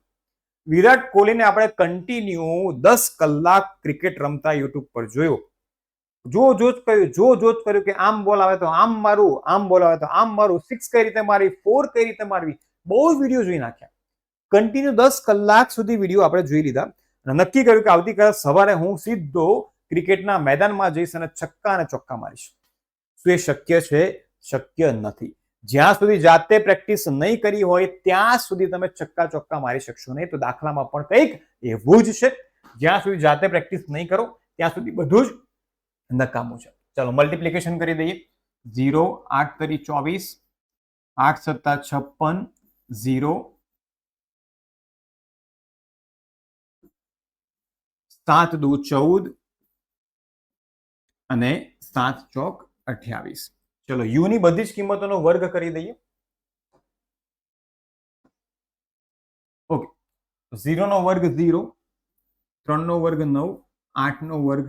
વિરાટ કોહલીને આપણે કન્ટિન્યુ 10 કલાક ક્રિકેટ રમતા યુટ્યુબ પર જોયો. જો જ કર્યું કે આમ બોલ આવે તો આમ મારું, આમ બોલ આવે તો આમ મારું, 6 કઈ રીતે મારવી, 4 કઈ રીતે મારવી, બહુ જ વિડીયો જોઈ નાખ્યા. કન્ટિન્યુ 10 કલાક સુધી વિડીયો આપણે જોઈ લીધા અને નક્કી કર્યું કે આવતીકાલે સવારે હું સીધો ક્રિકેટના મેદાનમાં જઈશ અને છક્કા અને ચોક્કા મારીશ. શું એ શક્ય છે? શક્ય નથી. જ્યાં સુધી જાતે પ્રેક્ટિસ નહીં કરી હોય ત્યાં સુધી તમે છક્કા ચોક્કા મારી શકશો નહીં. તો દાખલામાં પણ કંઈક એવું જ છે. જ્યાં સુધી જાતે પ્રેક્ટિસ નહીં કરો ત્યાં સુધી બધું જ નકામું છે. ચાલો મલ્ટીપ્લિકેશન કરી દઈએ. 0, 8 તરી 24, 8 સત્તા 56, 0, 7 દુ 14 અને 7 ચોક 28. ચલો યુ ની બધી જ કિંમતોનો વર્ગ કરી દઈએ. ઓકે, 0 નો વર્ગ 0, 3 નો વર્ગ 9, 8 નો વર્ગ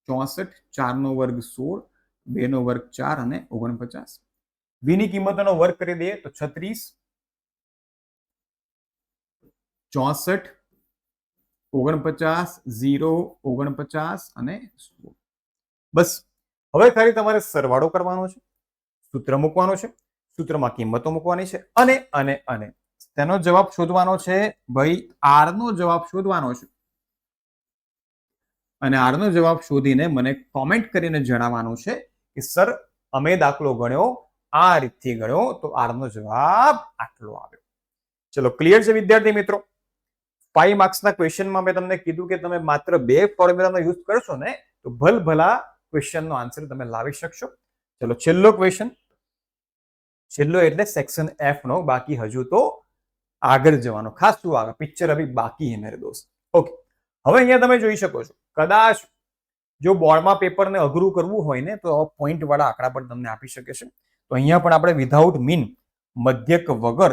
64, 4 નો વર્ગ 16, 2 નો વર્ગ 4 અને 49. v ની કિંમતોનો વર્ગ કરી દઈએ તો 36, 64, 49, 0, 49 અને 16. બસ હવે ખાલી તમારે સરવાળો કરવાનો છે, સૂત્ર મૂકવાનો છે, સૂત્રમાં કિંમતો મૂકવાની છે અને તેનો જવાબ શોધવાનો છે. ભાઈ આર નો જવાબ શોધવાનો છે અને આર નો જવાબ શોધીને મને કોમેન્ટ કરીને જણાવવાનું છે કે સર અમે દાખલો ગણ્યો આ રીતથી ગણ્યો તો આર નો જવાબ આટલો આવ્યો. ચલો ક્લિયર છે વિદ્યાર્થી મિત્રો? 5 માર્ક્સના ક્વેશ્ચનમાં મેં તમને કીધું કે તમે માત્ર 2 ફોર્મ્યુલાનો યુઝ કરશો ને તો ભલભલા ક્વેશ્ચનનો આન્સર તમે લાવી શકશો. ચલો છેલ્લો ક્વેશ્ચન, છેલ્લો એટલે સેક્શન એફ નો. બાકી હજુ તો આગળ જવાનો, ખાસ શું આગળ પિક્ચર અભી બાકી હે મેરે દોસ્ત. ઓકે, હવે અહીંયા તમે જોઈ શકો છો કદાચ જો બોર્ડમાં પેપરને અઘરું કરવું હોય ને તો પોઈન્ટ વાળા આંકડા પણ તમને આપી શકે છે. તો અહીંયા પણ આપણે વિધાઉટ મીન, મધ્યક વગર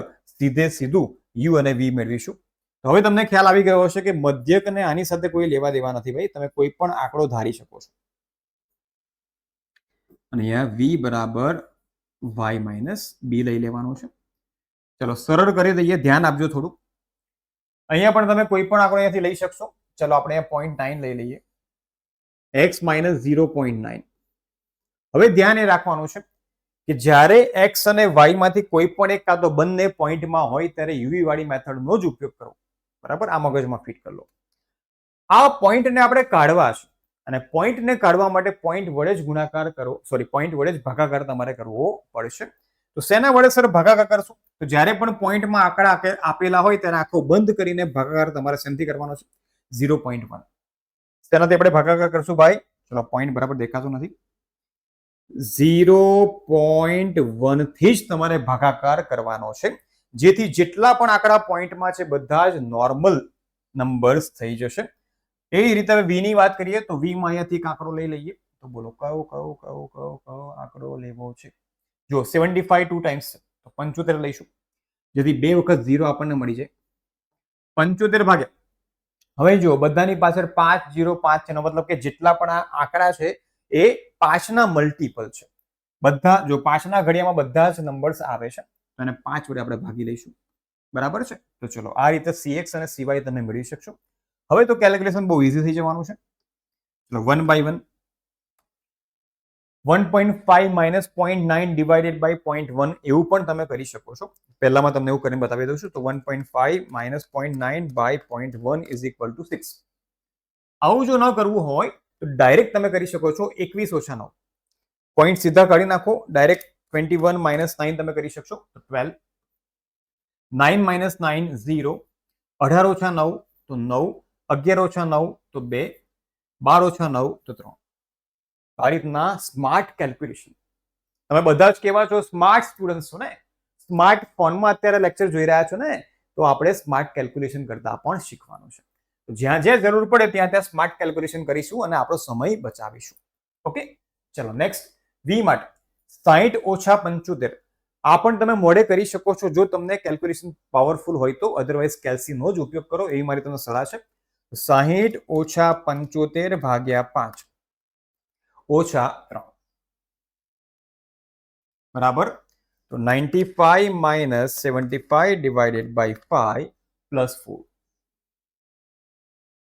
સીધું યુ અને વી મેળવીશું. હવે તમને ખ્યાલ આવી ગયો હશે કે મધ્યક ને આની સાથે કોઈ લેવા દેવા નથી. ભાઈ તમે કોઈ પણ આંકડો ધારી શકો છો. અને અહીંયા v બરાબર y માઇનસ b લઈ લેવાનું છે. ચલો સરળ કરી દઈએ, ધ્યાન આપજો થોડું. અહીંયા પણ તમે કોઈ પણ આંકડો અહીંયાથી લઈ શકશો. ચલો આપણે 0.9 લઈ લઈએ, x માઇનસ 0.9. હવે ધ્યાન એ રાખવાનું છે કે જ્યારે x અને y માંથી કોઈ પણ એક કાં તો બંને પોઈન્ટમાં હોય ત્યારે યુવી વાળી મેથડનો જ ઉપયોગ કરો. બરાબર, આ મગજમાં ફિટ કરી લો. આ પોઈન્ટને આપણે કાઢવા છે અને પોઈન્ટને કાઢવા માટે પોઈન્ટ વડે જ ગુણાકાર કરો, પોઈન્ટ વડે જ ભાગાકાર તમારે કરવો પડશે. તો શેના વડે સર ભાગાકાર કરશું? તો જ્યારે પણ પોઈન્ટમાં આંકડા આપેલા હોય ત્યારે આંખો બંધ કરીને ભાગાકાર તમારે શેનાથી કરવાનો છે? 0.1. તેનાથી આપણે ભાગાકાર કરશું ભાઈ. ચલો પોઈન્ટ બરાબર દેખાતો નથી. 0.1 થી જ તમારે ભાગાકાર કરવાનો છે, જેથી જેટલા પણ આંકડા પોઈન્ટમાં છે બધા જ નોર્મલ નંબર્સ થઈ જશે. એ રીતે હવે v ની વાત કરીએ તો v માં અહીંયાથી એક આંકડો લઈ લઈએ. તો બોલો કયો આંકડો લેવો છે? જો 75 2 ટાઈમ્સ તો 75 લઈશું, જેથી 2 વખત 0 આપણને મળી જાય. 75 ભાગ્યા, હવે જો બધાની પાછળ 5 0 5 છે, એનો મતલબ કે જેટલા પણ આ આંકડા છે એ 5 ના મલ્ટીપલ છે. બધા જો 5 ના ઘડિયામાં બધા જ નંબર્સ આવે છે, અને 5 વડે આપણે ભાગી લઈશું. બરાબર છે. તો ચલો આ રીતે CX અને CY તમે મેળવી શકશો. હવે તો કેલ્ક્યુલેશન બહુ ઇઝી થઈ જવાનું છે. ચલો 1 by 1 1.5 minus 0.9 divided by 0.1 એવું પણ તમે કરી શકો છો. પહેલામાં તમને એવું કરીને બતાવી દઉં છું. તો 1.5 minus 0.9 by 0.1 is equal to 6. આવું જો ન કરવું હોય તો ડાયરેક્ટ તમે કરી શકો છો 21 ઓછા 9. પોઈન્ટ સીધા કાઢી નાખો. ડાયરેક્ટ 21 minus 9 તમે કરી શકશો તો 12. 9 minus 9 0. 18 ઓછા 9 તો 9. 11 ઓછા 9 તો 2. 12 ઓછા 9 તો 3. આ રીતના સ્માર્ટ કેલ્ક્યુલેશન. તમે બધા જ કેવા છો સ્માર્ટ સ્ટુડન્ટ છો ને, સ્માર્ટ ફોનમાં અત્યારે લેક્ચર જોઈ રહ્યા છો ને, તો આપણે સ્માર્ટ કેલ્ક્યુલેશન કરતા પણ શીખવાનું છે. તો જ્યાં જ્યાં જરૂર પડે ત્યાં ત્યાં સ્માર્ટ કેલ્ક્યુલેશન કરીશું અને આપણો સમય બચાવીશું. ઓકે, ચલો નેક્સ્ટ. વી માટે 60 ઓછા 75. આ પણ તમે મોડે કરી શકો છો જો તમને કેલ્ક્યુલેશન પાવરફુલ હોય તો, અધરવાઇઝ કેલ્સીનો જ ઉપયોગ કરો એવી મારી તમને સલાહ છે. 60 ઓછા 75 ભાગ્યા 5 ઓછા 3 બરાબર. તો 95 minus 75 divided by 5 plus 4.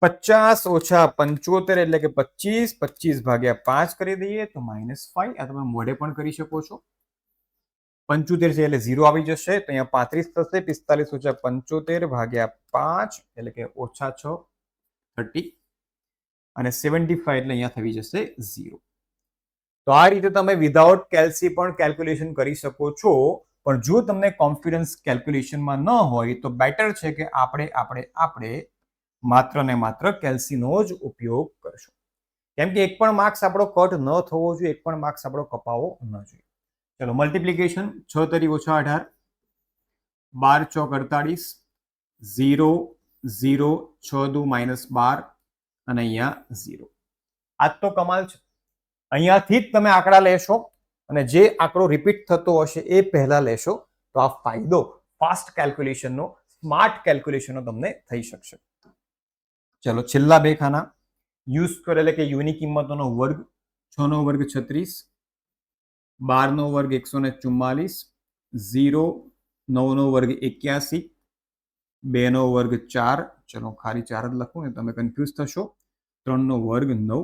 50 ઓછા 75 એટલે કે 25. 25 ભાગ્યા 5 કરી દઈએ તો -5. આ તમે મોઢે પણ કરી શકો છો. 75 છે એટલે 0 આવી જશે તો અહીંયા 35 થશે. 45 ઓછા 75 ભાગ્યા 5 એટલે કે ઓછા 6 30. અને 75 એટલે અહીંયા થઈ જશે 0. તો આ રીતે તમે વિધાઉટ કેલ્સી પણ કેલ્ક્યુલેશન કરી શકો છો. પણ જો તમને કોન્ફિડન્સ કેલ્ક્યુલેશનમાં ન હોય તો બેટર છે કે આપણે માત્ર ને માત્ર કેલ્સીનો જ ઉપયોગ કરશું. કેમ કે એક પણ માર્ક્સ આપણો કટ ન થવો જોઈએ, એક પણ માર્ક્સ આપણો કપાવો ન જોઈએ. ચલો મલ્ટિપ્લિકેશન 6 તરી ઓછા 18, 12 ચોક 48, 0 0 6 દુ -12 અને અહીંયા 0. આજ તો કમાલ છે. અહીંયાથી જ તમે આંકડા લેશો અને જે આંકડો રિપીટ થતો હશે એ પહેલા લેશો તો આ ફાયદો ફાસ્ટ કેલ્ક્યુલેશનનો, સ્માર્ટ કેલ્ક્યુલેશનનો તમને થઈ શકશે. ચલો છેલ્લા બે ખાના. યુ સ્ક્વેર એટલે કે યુની કિંમતોનો વર્ગ. 6 નો વર્ગ 36, 12 નો વર્ગ 144, 0 9 નો વર્ગ 81, 2 નો વર્ગ 4. ચલો ખાલી 4 જ લખું ને તમે કન્ફ્યુઝ થશો. 3 નો વર્ગ 9.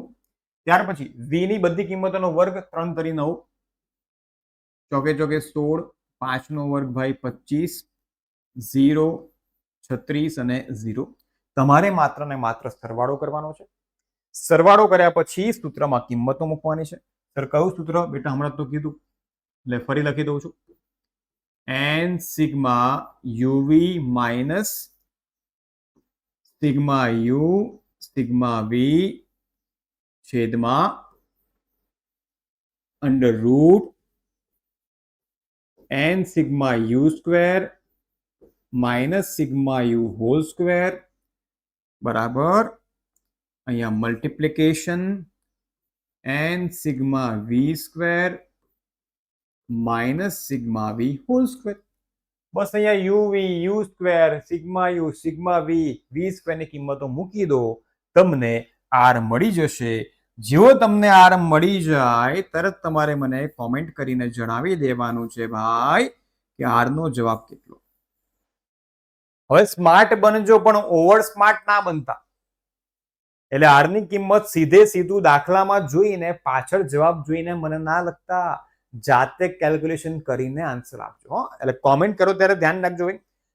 ત્યાર પછી v ની બધી કિંમતોનો વર્ગ. 3 તરી 9, ચોકે ચોકે 16, 5 નો વર્ગ ભાઈ 25, 0 36 અને 0. તમારે માત્ર ને માત્ર સરવાળો કરવાનો છે. સરવાળો કર્યા પછી સૂત્રમાં કિંમતો મૂકવાની છે. સર કયું સૂત્ર બેટા? હમણાં તો કીધું એટલે ફરી લખી દઉં છું. n sigma UV minus sigma U sigma V છેદમાં under root n sigma U square minus sigma U whole square બરાબર અહીંયા multiplication n sigma V square minus sigma V whole square. બસ અહીંયા U square sigma V square ની કિંમતો મૂકી દો, તમને આર મળી જશે. જેવો તમને આર મળી જાય તરત તમારે મને કોમેન્ટ કરીને જણાવી દેવાનું છે ભાઈ કે આર નો જવાબ કેટલો. હવે સ્માર્ટ બનજો પણ ઓવર સ્માર્ટ ના બનતા. એટલે આર ની કિંમત સીધે સીધું દાખલામાં જોઈને પાછળ જવાબ જોઈને મને ના લખતા, જાતે કેલ્ક્યુલેશન કરીને આન્સર આપજો. એટલે કોમેન્ટ કરો ત્યારે ધ્યાન રાખજો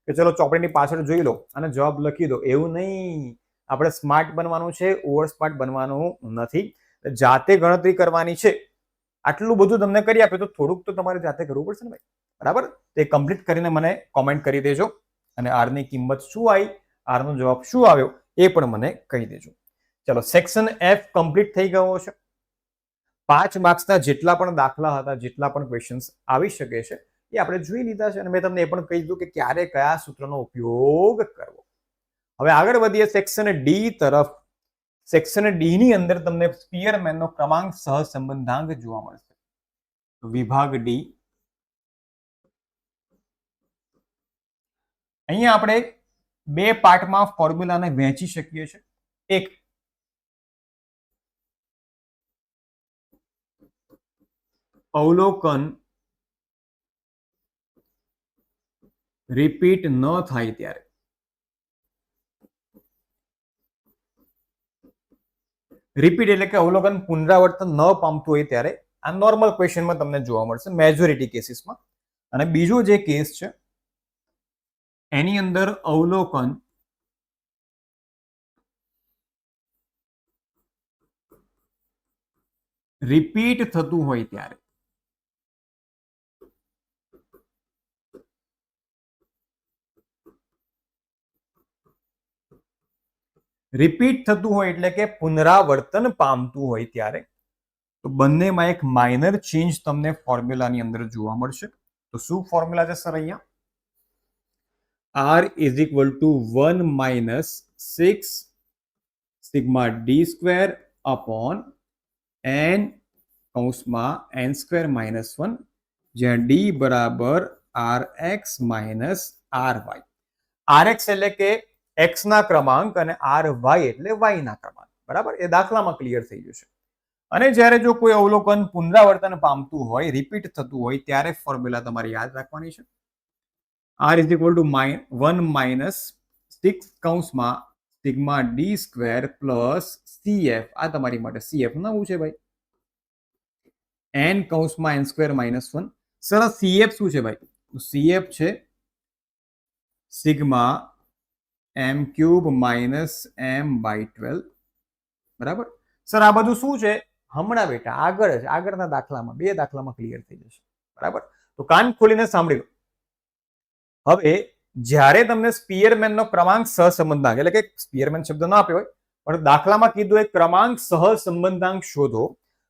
કે ચલો ચોપડીની પાછળ જોઈ લો અને જવાબ લખી દો, એવું નહીં. આપણે સ્માર્ટ બનવાનું છે, ઓવર સ્માર્ટ બનવાનું નથી. જાતે ગણતરી કરવાની છે. આટલું બધું તમને કરી આપે તો થોડુંક તો તમારે જાતે કરવું પડશે ને ભાઈ, બરાબર? તે કમ્પ્લીટ કરીને મને કોમેન્ટ કરી દેજો અને આર ની કિંમત શું આવી, આર નો જવાબ શું આવ્યો એ પણ મને કહી દેજો. ચલો સેક્શન એફ કમ્પ્લીટ થઈ ગયો છે. 5 માર્ક્સના જેટલા પણ દાખલા હતા, જેટલા પણ ક્વેશ્ચન્સ આવી શકે છે એ આપણે જોઈ લીધા છે અને મેં તમને એ પણ કહી દીધું કે ક્યારે કયા સૂત્રનો ઉપયોગ કરવો. હવે આગળ વધીએ સેક્શન ડી તરફ. સેક્શન ડી ની અંદર તમને સ્પીયરમેનનો ક્રમાંક સહસંબંધાંક જોવા મળશે. વિભાગ ડી. અહીંયા આપણે બે પાર્ટમાં ફોર્મ્યુલાને વહેંચી શકીએ છીએ. એક અવલોકન રિપીટ ન થાય ત્યારે, રિપીટ એટલે કે અવલોકન પુનરાવર્તન ન પામતું હોય ત્યારે આ નોર્મલ ક્વેશ્ચનમાં તમને જોવા મળશે મેજોરિટી કેસીસમાં. અને બીજો જે કેસ છે એની અંદર અવલોકન રિપીટ થતું હોય ત્યારે, રિપીટ થતું હોય એટલે કે પુનરાવર્તન પામતું હોય ત્યારે, તો બંનેમાં એક માઇનર ચેન્જ તમને ફોર્મ્યુલાની અંદર જોવા મળશે. તો શું ફોર્મ્યુલા છે સર અહીંયા? R is equal to 1 minus 6 sigma d square upon n કૌંસમાં n square minus 1, જ્યાં d બરાબર rx minus ry. rx એટલે કે x ના ક્રમાંક અને ry એટલે y ના ક્રમાંક. બરાબર, એ દાખલામાં ક્લિયર થઈ જશે. અને જ્યારે જો કોઈ અવલોકન પુનરાવર્તન પામતું હોય, રિપીટ થતું હોય ત્યારે ફોર્મ્યુલા તમારે યાદ રાખવાની છે. R is equal to 1 minus 6 કૌંસમાં sigma D square plus CF, આ તમારી માટે CF નવું છે ભાઈ, n કૌંસમાં n સ્ક્વેર માઇનસ 1. સરસ, CF શું છે ભાઈ? CF છે sigma m cube minus m by 12. બરાબર સર, આ બધું શું છે? હમણાં બેટા આગળના દાખલામાં, 2 દાખલામાં ક્લિયર થઈ જશે. બરાબર, તો કાન ખોલીને સાંભળી લો. હવે જ્યારે તમને સ્પીયરમેનનો ક્રમાંક સહસંબંધાંક, એટલે કે સ્પીયરમેન શબ્દ ન આપ્યો હોય પણ દાખલામાં કીધું એક ક્રમાંક સહસંબંધાંક શોધો,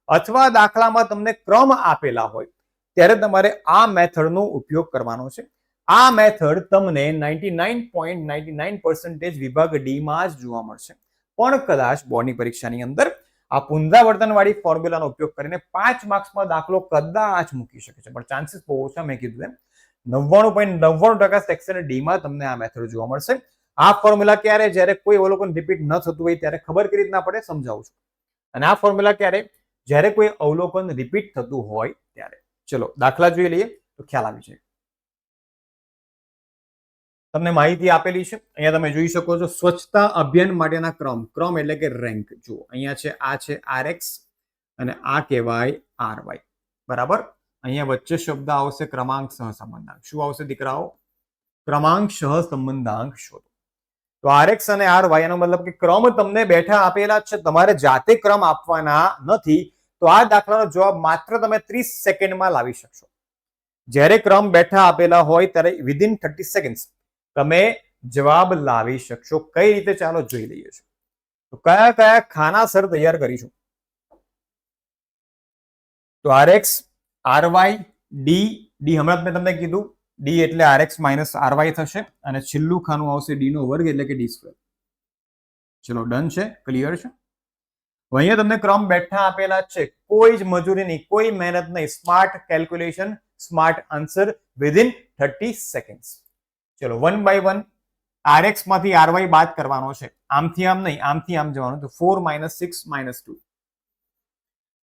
અથવા દાખલામાં તમને ક્રમ આપેલા હોય ત્યારે તમારે આ મેથડનો ઉપયોગ કરવાનો છે. આ મેથડ તમને 99.99% વિભાગ ડી માં જ જોવા મળશે. પણ કદાચ બોર્ડની પરીક્ષાની અંદર આ પુનરાવર્તન વાળી ફોર્મ્યુલાનો ઉપયોગ કરીને 5 માર્ક્સમાં દાખલો કદાચ મૂકી શકે છે, પણ ચાન્સીસ બહુ ઓછા. મેં કીધું એમ 99.99% સેક્શન ડી માં તમને આ મેથડ જોવા મળશે. આ ફોર્મ્યુલા ક્યારે? જ્યારે કોઈ અવલોકન રિપીટ ન થતું હોય ત્યારે ખબર કેવી રીતના પડે સમજાવું છું. અને આ ફોર્મ્યુલા ક્યારે? જ્યારે કોઈ અવલોકન રિપીટ થતું હોય ત્યારે. ચલો દાખલા જોઈ લઈએ તો ખ્યાલ આવી જાય. તમને માહિતી આપેલી છે, અહીંયા તમે જોઈ શકો છો. સ્વચ્છતા અભિયાન માટેના ક્રમ એટલે કે રેન્ક. જુઓ અહીંયા છે, આ છે RX અને આ કહેવાય RY. બરાબર, અહીંયા વચ્ચે શબ્દ આવશે ક્રમાંક સહસંબંધાંક. શું આવશે દીકરાઓ? ક્રમાંક સહસંબંધાંક શોધો. તો RX અને RY એનો મતલબ કે ક્રમ તમને બેઠા આપેલા છે, તમારે જાતે ક્રમ આપવાના નથી. તો આ દાખલાનો જવાબ માત્ર તમે 30 સેકન્ડમાં લાવી શકશો. જ્યારે ક્રમ બેઠા આપેલા હોય ત્યારે વિધિન 30 સેકન્ડ તમે જવાબ લાવી શકશો. કઈ રીતે? ચાલો જોઈ લઈએ છીએ. તો કયા કયા ખાના સર તૈયાર કરીશું? તો RX, RY, D હમણાં મેં તમને કીધું, D એટલે RX માઇનસ RY થશે અને છેલ્લું ખાનું આવશે D નો વર્ગ એટલે કે D સ્ક્વેર. ચલો ડન છે, ક્લિયર છે. અહીંયા તમને ક્રમ બેઠા આપેલા છે, કોઈ જ મજૂરી નહીં, કોઈ મહેનત નહીં, smart calculation, smart answer within 30 seconds. ચલો 1 બાય 1 RX માંથી RY બાદ કરવાનો છે. આમથી આમ નહીં, આમથી આમ જવાનું. તો 4 - 6 - 2,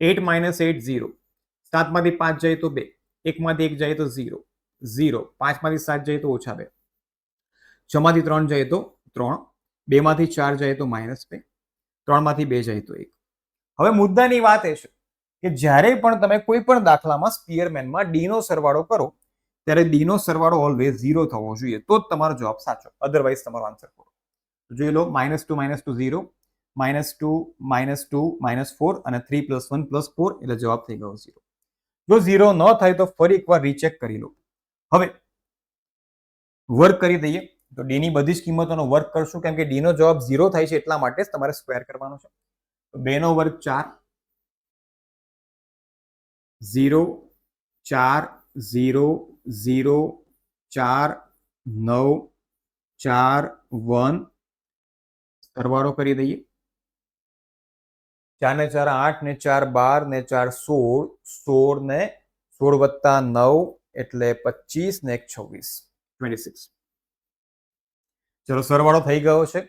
8 - 8 0, 7 માંથી 5 જાય તો 2, 1 માંથી 1 જાય તો 0 0, 5 માંથી 7 જાય તો -2, 6 માંથી 3 જાય તો 3, 2 માંથી 4 જાય તો -2, 3 માંથી 2 જાય તો 1. હવે મુદ્દાની વાત એ છે કે જ્યારે પણ તમે કોઈ પણ દાખલામાં સ્પીયરમેનમાં ડી નો સરવાળો કરો ત્યારે ડી નો સરવાળો ઓલવેઝ 0 થવો જોઈએ, તો જ તમારો જવાબ સાચો, અધરવાઇઝ તમારો આન્સર ખોટો. જોઈ લો, -2 - 2 0, -2 - 2 -4 અને 3 + 1 + 4 એટલે જવાબ થઈ ગયો 0. જો 0 ન થાય તો ફરી એકવાર રીચેક કરી લો. હવે વર્ક કરી દઈએ તો ડી ની બધી જ કિંમતોનો વર્ક કરશું, કેમ કે ડી નો જવાબ 0 થાય છે એટલા માટે જ તમારે સ્ક્વેર કરવાનો છે. તો 2 નો વર્ગ 4, 0 4 0 0 4 9 4 1, સરવાળો કરી દઈએ. 4 ને 4 8 ને 4 12 ને 4 16, 16 ને 16 વત્તા 9 એટલે 25 ને 1 26, 26. ચલો સરવાળો થઈ ગયો છે.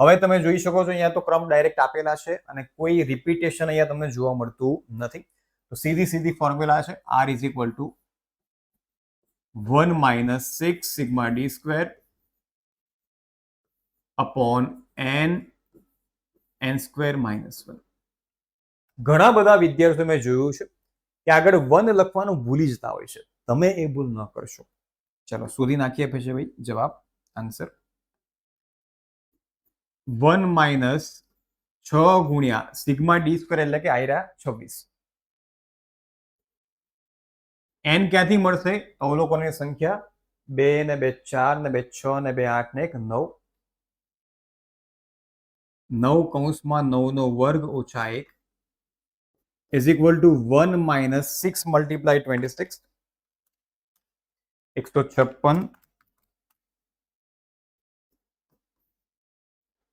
હવે તમે જોઈ શકો છો અહીંયા તો ક્રમ ડાયરેક્ટ આપેલા છે અને કોઈ રિપીટેશન અહીંયા તમને જોવા મળતું નથી. તો સીધી ફોર્મ્યુલા છે, R is equal to 1 minus 6 sigma d square upon n square minus 1. ઘણા બધા વિદ્યાર્થીઓ મેં જોયું છે કે આગળ 1 લખવાનું ભૂલી જતા હોય છે. તમે એ ભૂલ ન કરશો. ચલો શોધી નાખીએ પછી ભાઈ જવાબ આન્સર. 1 minus 6 ગુણ્યા સિગ્મા ડી સ્ક્વેર એટલે કે આયરા 26. n ક્યાંથી મળશે? અવલોકનની સંખ્યા 2 ને 2 4 ને 2 6 ને 2 8 ને 1 9. 9 કૌંસમાં 9 નો વર્ગ ઓછા 1 is equal to 1 minus 6 multiply 26 156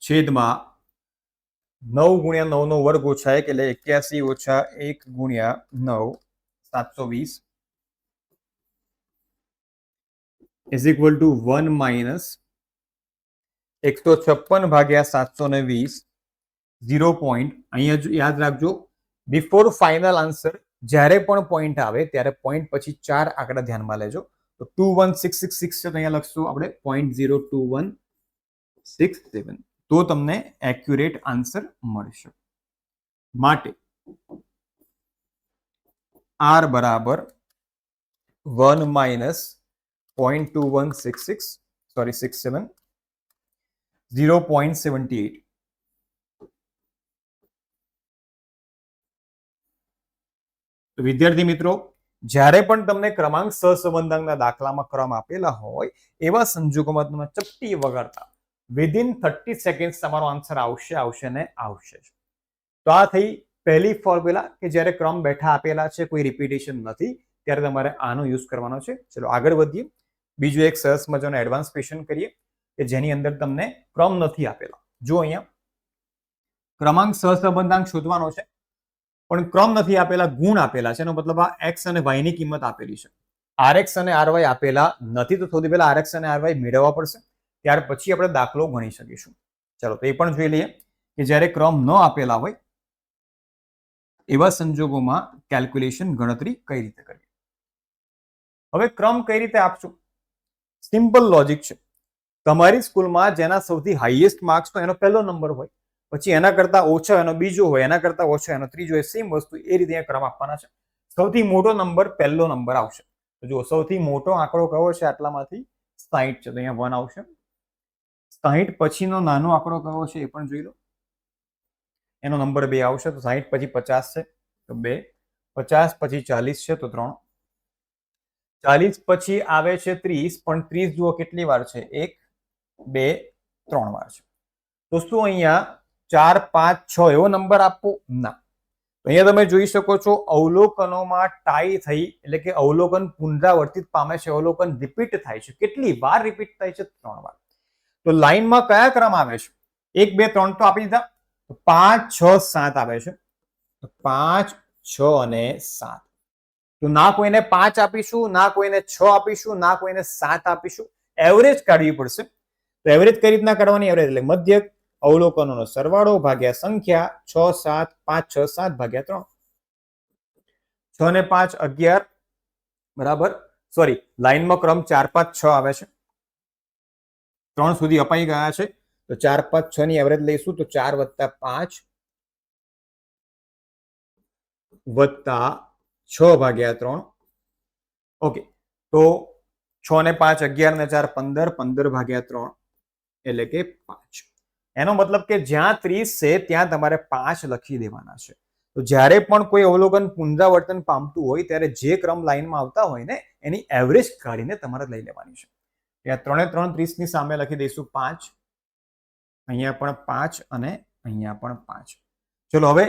છેદમાં 9 ગુણ્યા 9 નો વર્ગ ઓછા 1 એટલે 81 ઓછા 1 ગુણ્યા 9 720 is equal to 1 minus 156 ભાગ્યા 720 0. અહીંયા યાદ રાખજો, બિફોર ફાઇનલ આન્સર જ્યારે પણ પોઈન્ટ આવે ત્યારે પોઈન્ટ પછી 4 આંકડા ધ્યાનમાં લેજો. તો 21666 છે તો અહીંયા લખશું આપણે 0.02167 તો તમને એક્યુરેટ આન્સર મળશે. માટે r બરાબર 1 minus 0.2167 0.78. તો વિદ્યાર્થી મિત્રો, જ્યારે પણ તમને ક્રમાંક સહસંબંધાંકના દાખલામાં ક્રમ આપેલા હોય એવા સંજોગોમાં તમે ચપટી વગાડતા વિધિન 30 સેકન્ડ તમારો આન્સર આવશે ને આવશે. તો આ થઈ પહેલી ફોર્મ્યુલા કે જ્યારે ક્રમ બેઠા આપેલા છે, કોઈ રિપીટેશન નથી, ત્યારે તમારે આનો યુઝ કરવાનો છે. ચલો આગળ વધીએ. બીજું એક સરસ મજાનો એડવાન્સ ક્વેશ્ચન કરીએ કે જેની અંદર તમને ક્રમ નથી આપેલા. જો અહીંયા ક્રમાંક સહસંબંધાંક શોધવાનો છે પણ ક્રમ નથી આપેલા, ગુણ આપેલા છે. એનો મતલબ આ x અને y ની કિંમત આપેલી છે. rx અને ry આપેલા નથી તો સૌથી પહેલા rx અને ry મેળવવા પડશે, ત્યાર પછી આપણે દાખલો ગણી શકીશું. ચલો તો એ પણ જોઈ લઈએ કે જ્યારે ક્રમ ન આપેલા હોય એવા સંજોગોમાં કેલ્ક્યુલેશન ગણતરી કઈ રીતે કરવી. હવે ક્રમ કઈ રીતે આપશો? સિમ્પલ લોજિક છે. તમારી સ્કૂલમાં જેના સૌથી હાઈએસ્ટ માર્ક્સ હોય એનો પહેલો નંબર હોય, પછી એના કરતા ઓછો એનો બીજો હોય, એના કરતા ઓછો એનો ત્રીજો હોય. સેમ વસ્તુ એ રીતે ક્રમ આપવાના છે. સૌથી મોટો નંબર પહેલો નંબર આવશે. તો જો સૌથી મોટો આંકડો કયો છે? આટલામાંથી 60 છે તો અહીંયા 1 આવશે. 60 પછીનો નાનો આંકડો કયો છે એ પણ જોઈ લો. એનો નંબર 2 આવશે. તો 60 પછી 50 છે તો 2, 50 પછી 40 છે તો 3, 40 પછી આવે છે 30, પણ 30 જુઓ કેટલી વાર છે? 1 2 3 વાર છે. તો શું અહીંયા 4 5 6 એવો નંબર આપવો? ના. અહીંયા તમે જોઈ શકો છો અવલોકનોમાં ટાઈ થઈ એટલે કે અવલોકન પુનરાવર્તિત પામે છે, અવલોકન રિપીટ થાય છે. કેટલી વાર રિપીટ થાય છે? 3 વાર. તો લાઈનમાં કયા ક્રમ આવે છે? 1 2 3 તો આપી દીધા. 5 6 7 આવે છે. તો 5 6 અને 7. તો ના કોઈને 5 આપીશું, ના કોઈને 6 આપીશું, ના કોઈને 7 આપીશું. એવરેજ કાઢવી પડશે. તો એવરેજ કઈ રીતના કાઢવાની? એવરેજ એટલે મધ્યક અવલોકનોનો સરવાળો ભાગ્યા સંખ્યા 6 7 5 6 7 ભાગ્યા 3. 6 ને 5 11 બરાબર. સોરી, લાઈનમાં ક્રમ 4 5 6 આવે છે. 3 સુધી અપાઈ ગયા છે. તો 4 5 6 ની એવરેજ લઈશું તો 4 વત્તા 5 વત્તા 6 ભાગ્યા 3. ઓકે, તો 6 ને 5 11 ને 4 15, 15 ભાગ્યા 3 એટલે કે 5. એનો મતલબ કે જ્યાં 30 છે ત્યાં તમારે 5 લખી દેવાના છે. તો જ્યારે પણ કોઈ અવલોકન પુનરાવર્તન પામતું હોય ત્યારે જે ક્રમ લાઈનમાં આવતા હોય ને એની એવરેજ કાઢીને તમારે લઈ લેવાની છે. ત્યાં 3 3 30 ની સામે લખી દઈશું 5, અહીંયા પણ 5 અને અહીંયા પણ 5. ચલો હવે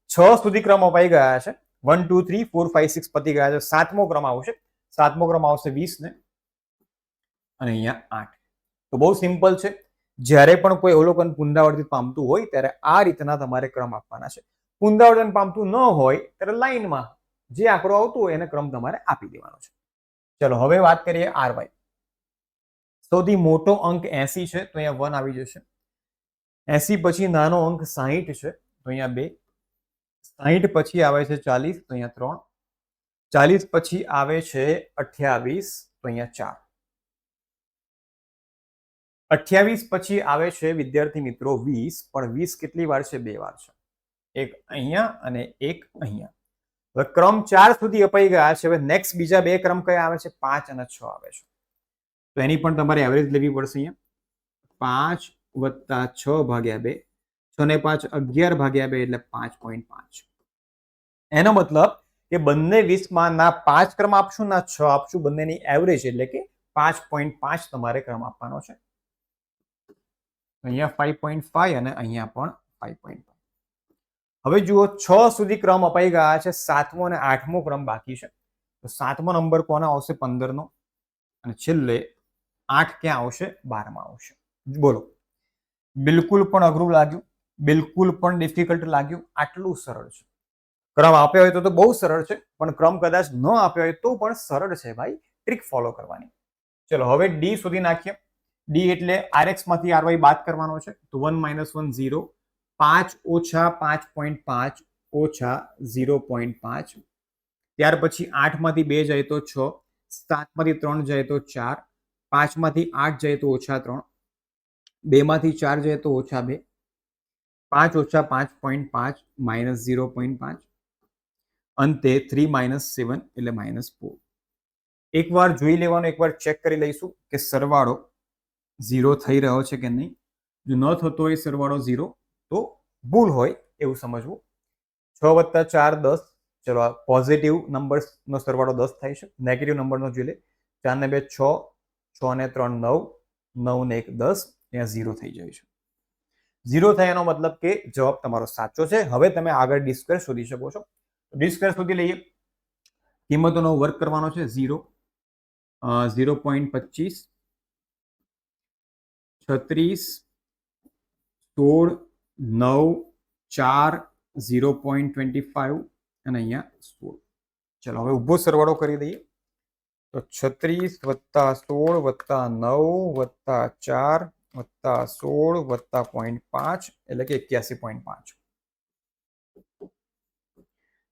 6 સુધી ક્રમ અપાઈ ગયા છે. 1 2 3 4 5 6 પતી ગયા છે. 7મો ક્રમ આવશે. 7મો ક્રમ આવશે 20 ને અને અહીંયા 8. તો બહુ સિમ્પલ છે. જ્યારે પણ કોઈ અવલોકન પુનરાવર્તિત પામતું હોય ત્યારે આ રીતના તમારે ક્રમ આપવાના છે. પુનરાવર્તન પામતું ન હોય ત્યારે લાઈનમાં જે આંકડો આવતું હોય એને ક્રમ તમારે આપી દેવાનો છે. ચલો હવે વાત કરીએ ry. સૌથી મોટો અંક 80 છે તો અહીંયા 1 આવી જશે. 80 પછી નાનો અંક 60 છે તો અહીંયા 2. 60 પછી આવે છે 40 તો અહીંયા 3. 40 પછી આવે છે 28 તો અહીંયા 4. 28 પછી આવે છે વિદ્યાર્થી મિત્રો 20, પણ 20 કેટલી વાર છે? 2 વાર છે. એક અહીંયા અને એક અહીંયા. હવે ક્રમ 4 સુધી અપાઈ ગયા છે. હવે નેક્સ્ટ બીજા બે ક્રમ કયા આવે છે? 5 અને 6 આવે છે. તો એની પણ તમારે એવરેજ લેવી પડશે. અહીંયા 5 વત્તા 6 ભાગ્યા 2, 6 ને 5 11 ભાગ્યા 2 એટલે 5.5. એનો મતલબ કે બંને 20 ના 5 ક્રમ આપશું, ના 6 આપશું, બંનેની એવરેજ એટલે કે 5.5 તમારે ક્રમ આપવાનો છે. અહીંયા 5.5 અને અહીંયા પણ 5.5. હવે જુઓ 6 સુધી ક્રમ અપાઈ ગયા છે. 7મો અને 8મો ક્રમ બાકી છે. તો 7મો નંબર કોનો આવશે? 15નો. અને છેલ્લે 8 ક્યાં આવશે? 12માં આવશે. બોલો, બિલકુલ પણ અઘરું લાગ્યું? બિલકુલ પણ ડિફિકલ્ટ લાગ્યું? આટલું સરળ છે. ક્રમ આપ્યો હોય તો બહુ સરળ છે, પણ ક્રમ કદાચ ન આપ્યો હોય તો પણ સરળ છે ભાઈ, ટ્રીક ફોલો કરવાની. ચલો હવે ડી સુધી નાખીએ. ડી એટલે RX માંથી RY બાદ કરવાનો છે. તો 1 - 1 0, 5 ઓછા 5.5 ઓછા 0.5. ત્યાર પછી 8 માંથી 2 જાય તો 6, 7 માંથી 3 જાય તો 4, 5 માંથી 8 જાય તો ઓછા 3, 2 માંથી 4 જાય તો ઓછા 2, 5 ઓછા 5.5 માઇનસ 0.5, અંતે 3 - 7 એટલે -4. એકવાર જોઈ લેવાનું, એકવાર ચેક કરી લઈશું કે સરવાળો 0 થઈ રહ્યો છે કે નહીં. જો ન થતો હોય સરવાળો 0 તો ભૂલ હોય એવું સમજવું. 6 વત્તા 4 10. ચલો આ પોઝિટિવ નંબર્સનો સરવાળો 10 થાય છે. નેગેટિવ નંબરનો જોઈ લે. 4 ને 2 6, 6 ને 3 9, 9 ને 1 10. ત્યાં 0 થઈ જાય છે. 0 થયાનો મતલબ કે જવાબ તમારો સાચો છે. હવે તમે આગળ ડી સ્ક્વેર શોધી શકો છો. ડી સ્ક્વેર શોધી લઈએ. કિંમતોનો વર્ગ કરવાનો છે. 0, 0.25, 36, 16, 9, 4, 0.25 અને અહીંયા 16. ચલો હવે ઉભો સરવાળો કરી દઈએ. તો 36 વત્તા 16 વત્તા 9 વત્તા 4 વત્તા 16 વત્તા 0.5 એટલે કે 81.5.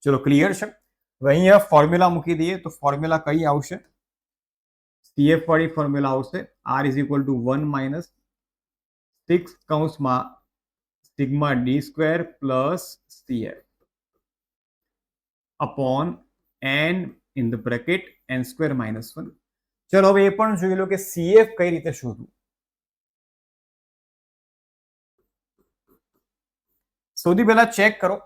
ચલો ક્લિયર છે. હવે અહીંયા ફોર્મ્યુલા મૂકી દઈએ. તો ફોર્મ્યુલા કઈ આવશે? CF વાળી ફોર્મ્યુલા આવશે. R = 1 - 6 કૌંસમાં sigma D square plus CF upon n in the bracket n square -1. ચલો હવે એ પણ જોઈ લો કે CF કઈ રીતે શોધવું. સૌથી પહેલા ચેક કરો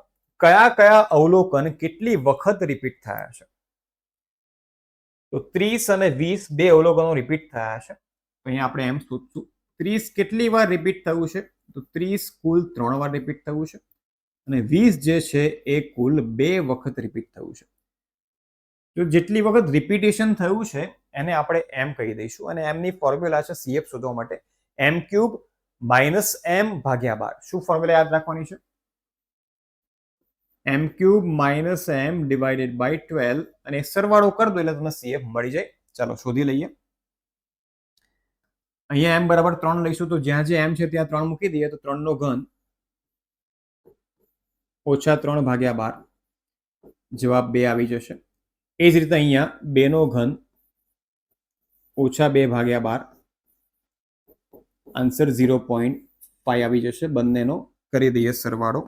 કયા કયા અવલોકન કેટલી વખત રિપીટ થયા છે. તો 30 અને 20 બે અવલોકનો રિપીટ થયા છે. તો અહીંયા આપણે એમ શોધશું 30 કેટલી વાર રિપીટ થયું છે. તો 30 કુલ 3 વાર રિપીટ થયું છે અને 20 જે છે એ કુલ 2 વખત રિપીટ થયું છે. તો જેટલી વખત રિપીટેશન થયું છે એને આપણે એમ કહી દઈશું અને એમની ફોર્મ્યુલા છે CF શોધવા માટે m³ - m ભાગ્યા 12. શું ફોર્મ્યુલા યાદ રાખવાની છે? m³ - m ડિવાઇડેડ બાય 12 અને સરવાળો કરી દો એટલે તમને CF મળી જાય. ચાલો શોધી લઈએ. અહીંયા m બરાબર 3 લઈશું. તો જ્યાં જે m છે ત્યાં 3 મૂકી દઈએ. તો 3 નો ઘન ઓછા 3 ભાગ્યા 12, જવાબ 2 આવી જશે. એ જ રીતે અહીંયા 2 નો ઘન ઓછા 2 ભાગ્યા 12, આન્સર 0.5 આવી જશે. બંનેનો કરી દઈએ સરવાળો.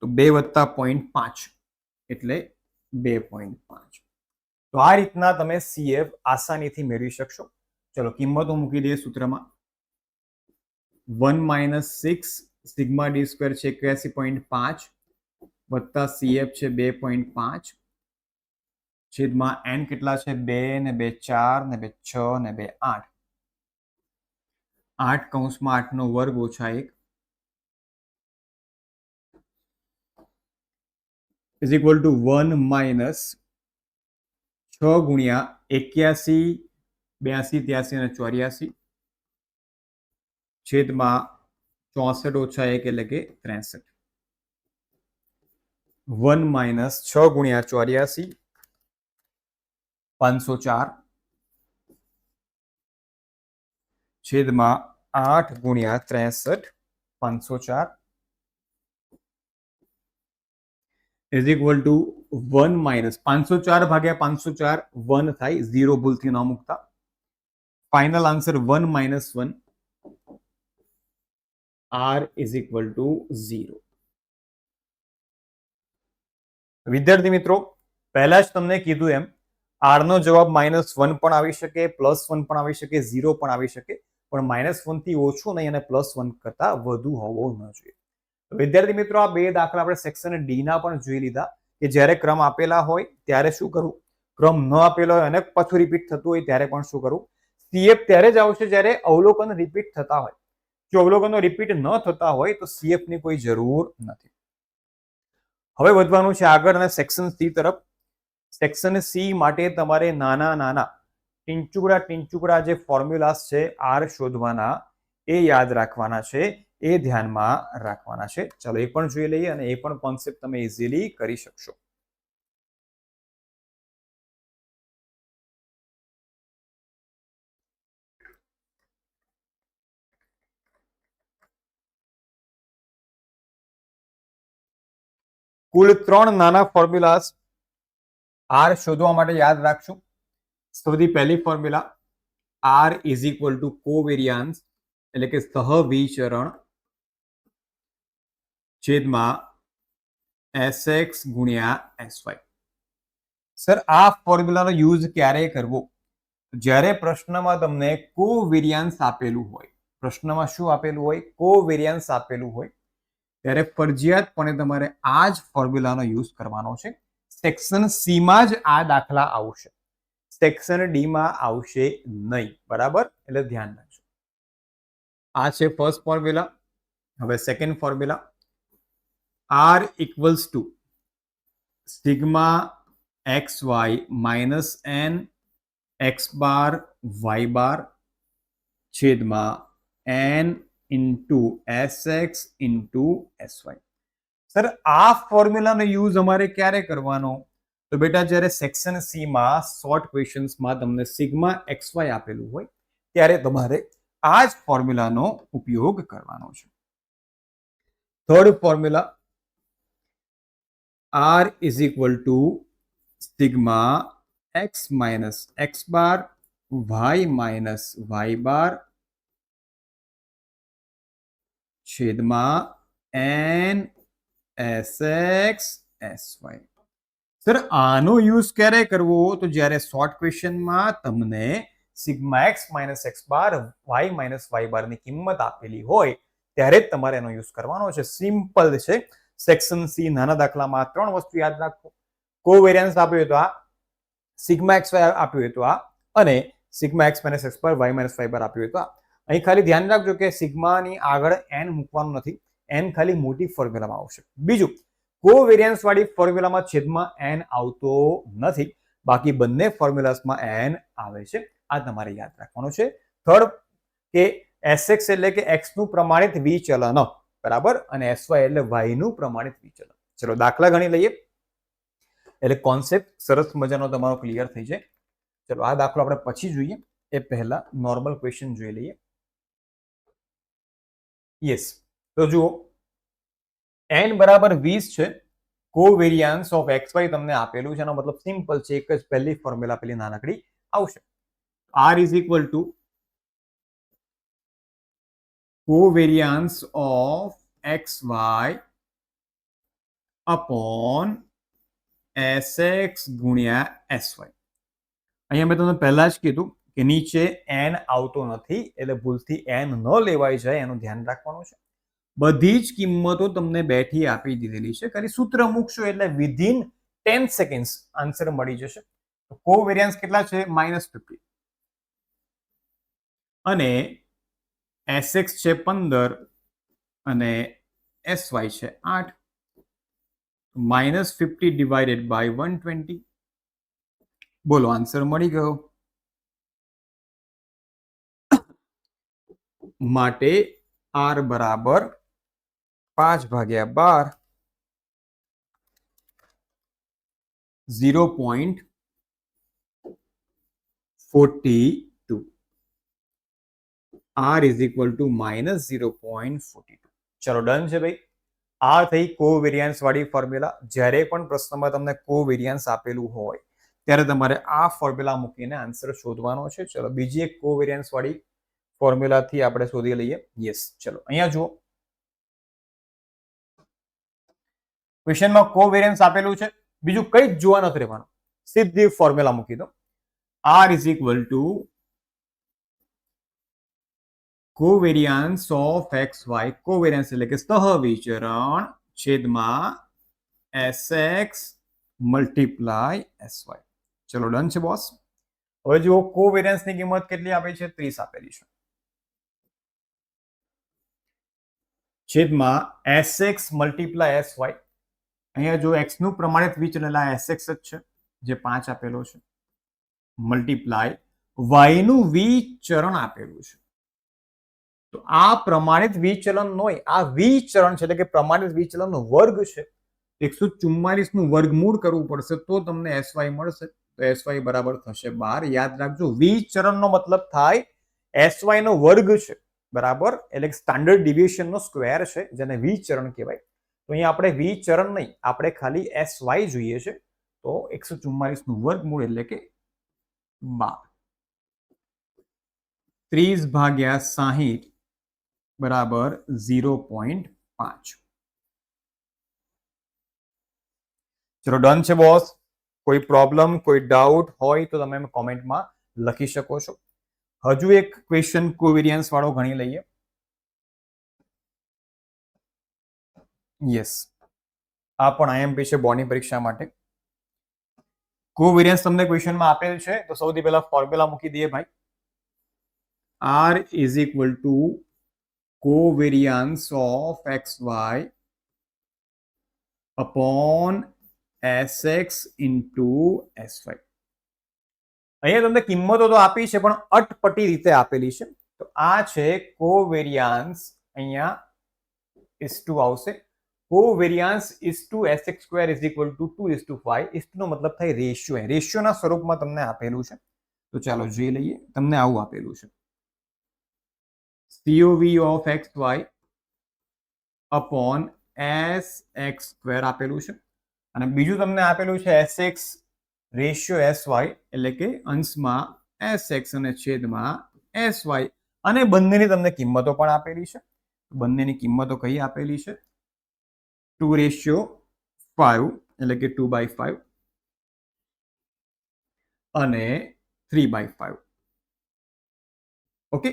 તો 2 વત્તા 0.5 એટલે 2.5. તો આ રીતના તમે CF આસાનીથી મેળવી શકશો. ચલો કિંમતો મૂકી દઈએ સૂત્રમાં. 1 - 6 સિગ્મા ડી સ્ક્વેર છે 81.5 વત્તા CF છે 2.5 છેદમાં n કેટલા છે? 2 ને 2 4 ને 2 6 ને 2 8. 8 કૌંસમાં 8 નો વર્ગ ઓછા 1 is equal to 1 minus 6 ગુણ્યા 81, 82, 83 અને 84 છેદમાં 64 ઓછા 1 એટલે કે 63. 1 minus 6 ગુણ્યા 84 504 છેદમાં 8 ગુણ્યા 63 504 is equal to 1 માઇનસ 504 ભાગ્યા 504 1 થાય, 0 ભૂલથી ન મૂકતા. Final answer 1 minus 1 r is equal two 0. વિદ્યાર્થી મિત્રો, પહેલા જ તમને કીધું એમ r નો જવાબ -1 પણ આવી શકે, +1 પણ આવી શકે, 0 પણ આવી શકે, પણ -1 થી ઓછો નહીં અને +1 કરતા વધુ હોવો ન જોઈએ. વિદ્યાર્થી મિત્રો, આ બે દાખલા આપણે સેક્શન ડી ના પણ જોઈ લીધા કે જ્યારે ક્રમ આપેલા હોય ત્યારે શું કરવું, ક્રમ ન આપેલો હોય અને પાછું રિપીટ થતું હોય ત્યારે પણ શું કરવું. સીએફ ત્યારે જ આવશે જ્યારે અવલોકન રિપીટ થતા હોય. જો અવલોકનો રિપીટ ન થતા હોય તો સીએફ ની કોઈ જરૂર નથી. હવે વધવાનું છે આગળ અને સેક્શન સી તરફ. સેક્શન સી માટે તમારે નાના નાના ટીંચુકડા જે ફોર્મ્યુલાસ છે આર શોધવાના, એ યાદ રાખવાના છે, એ ધ્યાનમાં રાખવાના છે. ચલો એ પણ જોઈ લઈએ અને એ પણ કોન્સેપ્ટ તમે ઇઝીલી કરી શકશો. કુલ 3 નાના ફોર્મ્યુલાસ આર શોધવા માટે યાદ રાખશું. સૌથી પહેલી formula R is equal to covariance એટલે કે સહવિચરણ છેદમાં Sx ગુણ્યા Sy. સર આ ફોર્મ્યુલાનો યુઝ ક્યારે કરવો? જ્યારે પ્રશ્નમાં તમને કોવેરિયાન્સ આપેલું હોય, પ્રશ્નમાં શું આપેલું હોય, કોવેરિયાન્સ આપેલું હોય, ત્યારે ફરજિયાતપણે તમારે આ જ ફોર્મ્યુલાનો યુઝ કરવાનો છે. સેક્શન સી માં જ આ દાખલા આવશે, સેક્શન ડી માં આવશે નહીં. બરાબર, એટલે ધ્યાન રાખજો. આ છે ફર્સ્ટ ફોર્મ્યુલા. હવે second formula R equals to sigma X Y minus N X bar Y bar છેદમાં N into S X into S Y. Sir આ ફોર્મ્યુલાનો યુઝ અમારે ક્યારે કરવાનો? તો બેટા જ્યારે સેક્શન સી માં શોર્ટ ક્વેશ્ચન્સમાં તમને સિગ્મા એક્સ વાય આપેલું હોય ત્યારે તમારે આ જ ફોર્મ્યુલાનો ઉપયોગ કરવાનો છે. Third formula R is equal to sigma X minus X bar Y minus Y bar છેદમાં N S X S Y. Sir આનો યુઝ ક્યારે કરવો? તો જ્યારે શોર્ટ ક્વેશ્ચનમાં તમને sigma X minus X bar Y minus Y bar ની કિંમત આપેલી હોય ત્યારે જ તમારે એનો યુઝ કરવાનો છે. સિમ્પલ છે. સેક્શન સી નાના દાખલામાં 3 વસ્તુ યાદ રાખો. કોવેરિયન્સ આપ્યું હોય તો આ, સિગ્મા એક્સ વાય આપ્યું હોય તો આ, અને sigma X minus X bar Y minus Y બાર આપ્યું હોય તો આ. અહીં ખાલી ધ્યાન રાખજો કે સિગ્માની આગળ એન મૂકવાનું નથી, એન ખાલી મોટી ફોર્મ્યુલામાં આવશે. બીજું, કોવેરિયન્સ વાળી ફોર્મ્યુલામાં છેદમાં એન આવતો નથી, બાકી બંને ફોર્મ્યુલાસમાં એન આવે છે. આ તમારે યાદ રાખવાનું છે. થર્ડ કે Sx એટલે કે x નું પ્રમાણિત વિચલન, બરાબર, અને Sy એટલે y નું પ્રમાણિત વિચલન. ચલો દાખલા ગણી લઈએ એટલે કોન્સેપ્ટ સરસ મજાનો તમારો ક્લિયર થઈ જાય. ચલો આ દાખલો આપણે પછી જોઈએ, એ પહેલા નોર્મલ ક્વેશ્ચન જોઈ લઈએ. યસ, તો જુઓ n બરાબર 20 છે. કોવેરિયન્સ ઓફ xy તમને આપેલું છે, એનો મતલબ સિમ્પલ છે, એક જ પહેલી ફોર્મ્યુલા પેલી નાનકડી આવશે. r is equal to covariance of xy upon sx ગુણ્યા sy. અહીંયા મેં તમને પહેલા જ કીધું કે નીચે n આવતો નથી, એટલે ભૂલથી n ન લેવાઈ જાય એનું ધ્યાન રાખવાનું છે. બધી જ કિંમતો તમને બેઠી આપી દીધેલી છે, ખાલી સૂત્ર મૂકશો એટલે વિધિન 10 સેકન્ડ્સ આન્સર મળી જશે. કોવેરિયન્સ કેટલા છે? -50 અને Sx છે 15 અને Sy છે 8. -50 ડિવાઇડેડ બાય 120. બોલો આન્સર મળી ગયો. માટે r બરાબર 5/12 0.42. r is equal two -0.42. ચલો ડન છે ભાઈ. આ થઈ કોવેરિયન્સ વાળી ફોર્મ્યુલા. જ્યારે પણ પ્રશ્નમાં તમને કોવેરિયન્સ આપેલું હોય ત્યારે તમારે આ ફોર્મ્યુલા મૂકીને આન્સર શોધવાનો છે. ચલો બીજી એક કોવેરિયન્સ વાળી ફોર્મ્યુલાથી આપણે શોધી લઈએ. યસ, ચલો અહીંયા જુઓ, ક્વેશ્ચનમાં કોવેરિયન્સ આપેલું છે, બીજું કઈ જ જોવા નથી રહેવાનું, સીધી ફોર્મ્યુલા મૂકી દો. R is equal to covariance of X Y, covariance એટલે કે સહવિચરણ છેદમાં Sx મલ્ટીપ્લાય Sy. ચલો ડન છે બોસ. હવે જુઓ કોવેરિયન્સની કિંમત કેટલી આપી છે? 30 આપેલી છે, છેદમાં Sx મલ્ટીપ્લાય Sy. અહીંયા જો x નું પ્રમાણિત વિચલન Sx જ છે જે 5 આપેલો છે, મલ્ટીપ્લાય y નું વિચરણ આપેલું છે. તો આ પ્રમાણિત વિચલન નો આ વિચરણ છે એટલે કે પ્રમાણિત વિચલનનો વર્ગ છે. 144 નું વર્ગમૂળ કરવું પડશે તો તમને Sy મળશે. તો Sy બરાબર થશે 12. યાદ રાખજો, વિચરણનો મતલબ થાય Sy નો વર્ગ છે, બરાબર, એટલે સ્ટાન્ડર્ડ ડિવિએશન નો સ્ક્વેર છે જેને વિચરણ કહેવાય. તો અહીંયા આપણે વિચરણ નહીં, આપણે ખાલી Sy જોઈએ છે. તો 144 નું વર્ગમૂળ એટલે કે 12. 30 ભાગ્યા 60 બરાબર 0.5. ચલો ડન છે બોસ. કોઈ પ્રોબ્લેમ, કોઈ ડાઉટ હોય તો તમે કોમેન્ટમાં લખી શકો છો. હજુ એક ક્વેશ્ચન કોવેરિયન્સ વાળો ગણી લઈએ. યસ, આ પણ આઈએમપી છે બોર્ડની પરીક્ષા માટે. કોવેરિયન્સ તમને ક્વેશ્ચનમાં આપેલ છે તો સૌથી પહેલા ફોર્મ્યુલા મૂકી દઈએ ભાઈ. R is equal to covariance of xy upon Sx into Sy. અહીંયા તમને કિંમતો તો આપી છે પણ અટપટી રીતે આપેલી છે. તો આ છે કોવેરિયન્સ, અહીંયા is to આવશે. Covariance is to Sx square is equal to 2:5. is to નો મતલબ થાય રેશિયો. રેશિયોના સ્વરૂપમાં તમને આપેલું છે. તો ચાલો જોઈ લઈએ. તમને આવું આપેલું છે, COV of xy upon Sx square આપેલું છે, અને બીજું તમને આપેલું છે Sx રેશિયો Sy એટલે કે અંશમાં Sx અને છેદમાં Sy, અને બંનેની તમને કિંમતો પણ આપેલી છે. બંનેની કિંમતો કઈ આપેલી છે? 2:5 એટલે કે 2/5 અને 3/5. ઓકે,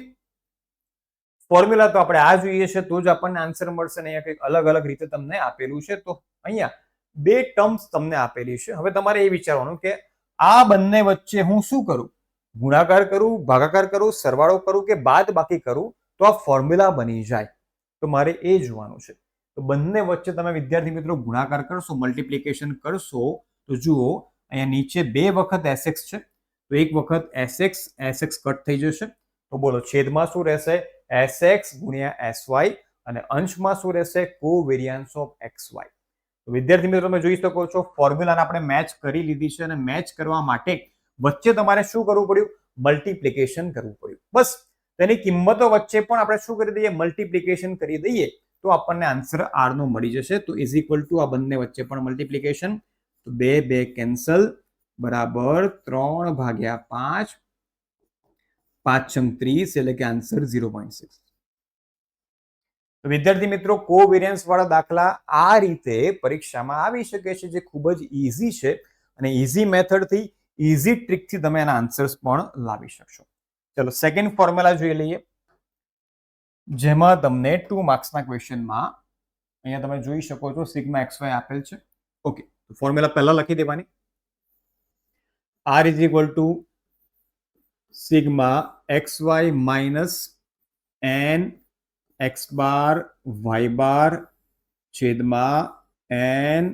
ફોર્મ્યુલા તો આપણે આ જોઈએ છે તો જ આપણને આન્સર મળશે ને અહીંયા કંઈક અલગ અલગ રીતે તમને આપેલું છે. તો અહીંયા બે ટર્મ્સ તમને આપેલી છે. હવે તમારે એ વિચારવાનું કે આ બંને વચ્ચે હું શું કરું? ગુણાકાર કરું, ભાગાકાર કરું, સરવાળો કરું કે બાદબાકી કરું તો આ ફોર્મ્યુલા બની જાય? તો મારે એ જોવાનું છે. તો બંને વચ્ચે તમે વિદ્યાર્થી મિત્રો ગુણાકાર કરશો, મલ્ટીપ્લિકેશન કરશો તો જુઓ અહીંયા નીચે 2 વખત Sx છે તો એક વખત Sx કટ થઈ જશે. તો બોલો છેદમાં શું રહેશે? Sx ગુણ્યા Sy, અને અંશમાં શું રહેશે? Covariance of xy. તો વિદ્યાર્થી મિત્રો તમે જોઈ શકો છો ફોર્મ્યુલાને આપણે મેચ કરી લીધી છે, અને મેચ કરવા માટે વચ્ચે તમારે શું કરવું પડ્યું? મલ્ટીપ્લિકેશન કરવું પડ્યું. બસ તેની કિંમતો વચ્ચે પણ આપણે શું કરી દઈએ? મલ્ટીપ્લિકેશન કરી દઈએ તો આપણને આન્સર R નો મળી જશે. તો ઇઝ ઇક્વલ ટુ આ બંને વચ્ચે પણ મલ્ટીપ્લિકેશન, તો 2 કેન્સલ, બરાબર 3/5, 5 30 એટલે કે આન્સર 0.6. તો વિદ્યાર્થી મિત્રો કોવેરિયન્સ વાળા દાખલા આ રીતે પરીક્ષામાં આવી શકે છે, જે ખૂબ જ ઈઝી છે, અને ઈઝી મેથડથી, ઈઝી ટ્રીકથી તમે એના આન્સર્સ પણ લાવી શકશો. ચલો સેકન્ડ ફોર્મ્યુલા જોઈ લઈએ, જેમાં તમને 2 માર્ક્સના ક્વેશ્ચનમાં અહીંયા તમે જોઈ શકો છો સિગ્મા xy આપેલ છે. ઓકે, તો ફોર્મ્યુલા પહેલા લખી દેવાની. R is equal to sigma xy minus n x bar y બાર છેદમાં n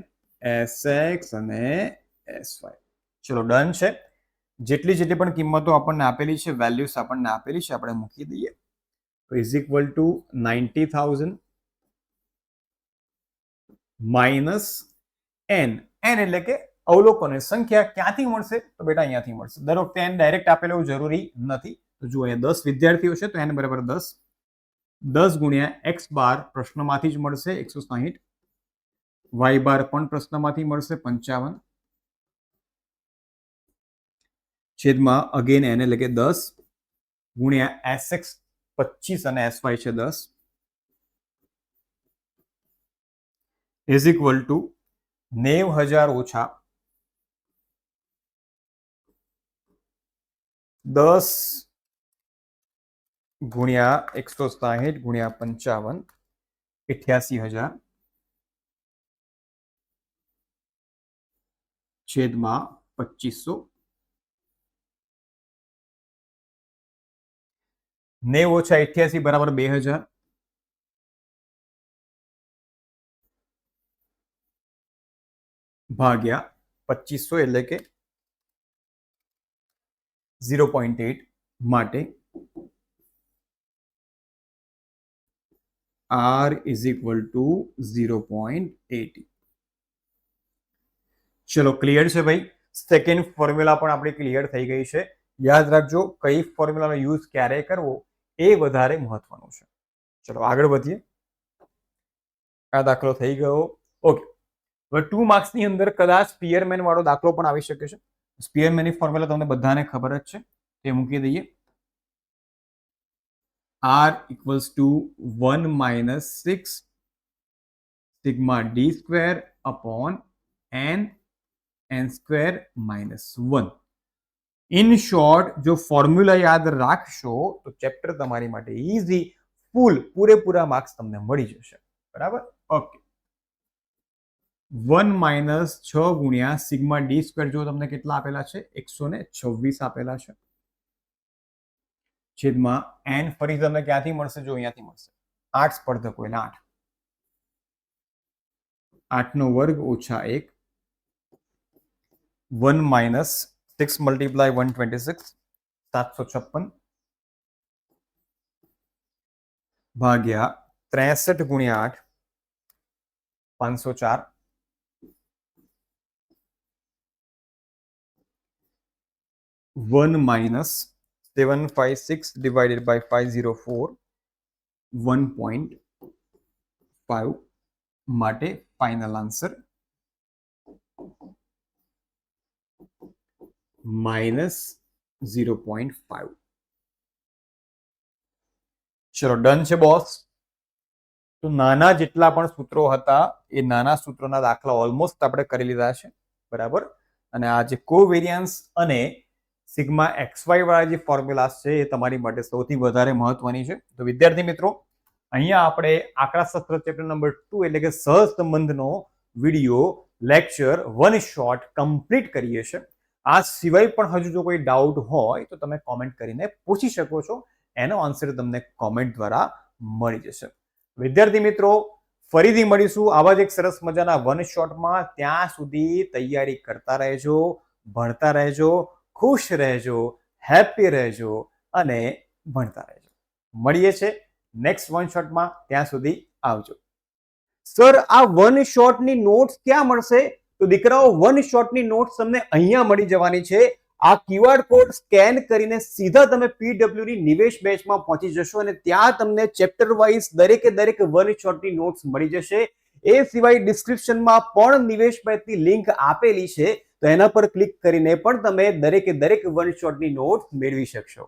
sx અને sy. ચલો ડન છે. જેટલી પણ કિંમતો આપણને આપેલી છે, વેલ્યુઝ આપણને આપેલી છે, આપણે મૂકી દઈએ. તો is equal two 90,000 minus n. n એટલે કે અવલોકનોની સંખ્યા. ક્યાંથી મળશે? તો બેટા અહીંયાથી મળશે. દર વખતે n ડાયરેક્ટ આપેલું જરૂરી નથી. તો જુઓ અહીંયા 10 વિદ્યાર્થીઓ છે તો n બરાબર 10. 10 ગુણ્યા x બાર પ્રશ્નમાંથી જ મળશે 160. વાય બાર પણ પ્રશ્નમાંથી મળશે 55 છેદમાં અગેન n એટલે કે 10 ગુણ્યા sx 25 અને sy છે 10 ઇઝ ઇક્વલ ટુ 90,000 ઓછા 10 ગુણ્યા 160 ગુણ્યા 55 88,000 છેદમાં 2500 90 ઓછા 88 બરાબર 2000 ભાગ્યા 2500 એટલે કે 0.8 માટે R is equal to 0.80. ચલો ક્લિયર છે ભાઈ. સેકન્ડ ફોર્મ્યુલા પણ આપણી ક્લિયર થઈ ગઈ છે. યાદ રાખજો કઈ ફોર્મ્યુલાનો યુઝ ક્યારે કરવો એ વધારે મહત્વનું છે. ચલો આગળ વધીએ. આ દાખલો થઈ ગયો. ઓકે, હવે 2 માર્ક્સની અંદર કદાચ સ્પીયરમેન વાળો દાખલો પણ આવી શકે છે. સ્પીયરમેનની ફોર્મ્યુલા તમને બધાને ખબર જ છે, તે મૂકી દઈએ. R equals to 1 minus 6 sigma d square upon n square minus 1. In short, જો ફોર્મ્યુલા યાદ રાખશો તો ચેપ્ટર તમારી માટે ઈઝી, પૂરેપૂરા માર્ક્સ તમને મળી જશે. બરાબર? ઓકે. 1 માઇનસ 6 ગુણ્યા સિગ્મા ડી સ્ક્વેર જો તમને કેટલા આપેલા છે? 126 આપેલા છે. છેદમાં n ફરી તમને ક્યાંથી મળશે? જો અહીંયાથી મળશે. 8 સ્પર્ધકો એટલે 8. 8 નો વર્ગ ઓછા 1. 1 માઇનસ 6 મલ્ટીપ્લાય 126 756 ભાગ્યા 63 ગુણ્યા 8 504 1 minus 756 divided by 504 1.5 માટે ફાઇનલ આન્સર -0.5. ચલો ડન છે બોસ. તો નાના જેટલા પણ સૂત્રો હતા એ નાના સૂત્રોના દાખલા ઓલમોસ્ટ આપણે કરી લીધા છે. બરાબર? અને આ જે કોવેરિયન્સ અને સિગ્મા XY વાળા જે ફોર્મ્યુલા છે એ તમારી માટે સૌથી વધારે મહત્વની છે. તો વિદ્યાર્થી મિત્રો, અહીંયા આપણે આંકડાશાસ્ત્ર ચેપ્ટર નંબર 2 એટલે કે સહસંબંધનો video lecture one shot complete કરીએ છીએ. આ સિવાય પણ હજુ જો કોઈ ડાઉટ હોય તો તમે કોમેન્ટ કરીને પૂછી શકો છો. એનો આન્સર તમને કોમેન્ટ દ્વારા મળી જશે. વિદ્યાર્થી મિત્રો, ફરીથી મળીશું આવા જ એક સરસ મજાના વન શોટમાં. ત્યાં સુધી તૈયારી કરતા રહેજો, ભણતા રહેજો, ખુશ રહેજો, હેપી રહેજો અને ભણતા રહેજો. મળીએ છે નેક્સ્ટ વન શોટમાં. ત્યાં સુધી આવજો. સર, આ વન શોટની નોટ્સ ક્યાં મળશે? તો દીકરાઓ, વન શોટની નોટ્સ તમને અહીંયા મળી જવાની છે. આ QR કોડ સ્કેન કરીને સીધા તમે PW ની નિવેશ બેચમાં પહોંચી જશો અને ત્યાં તમને ચેપ્ટર વાઇઝ દરેકે દરેક વન શોટની નોટ્સ મળી જશે. એ સિવાય ડિસ્ક્રિપ્શનમાં પણ નિવેશ બેચની લિંક આપેલી છે, તો એના પર ક્લિક કરીને પણ તમે દરેકે દરેક વન શોટની નોટ્સ મેળવી શકશો.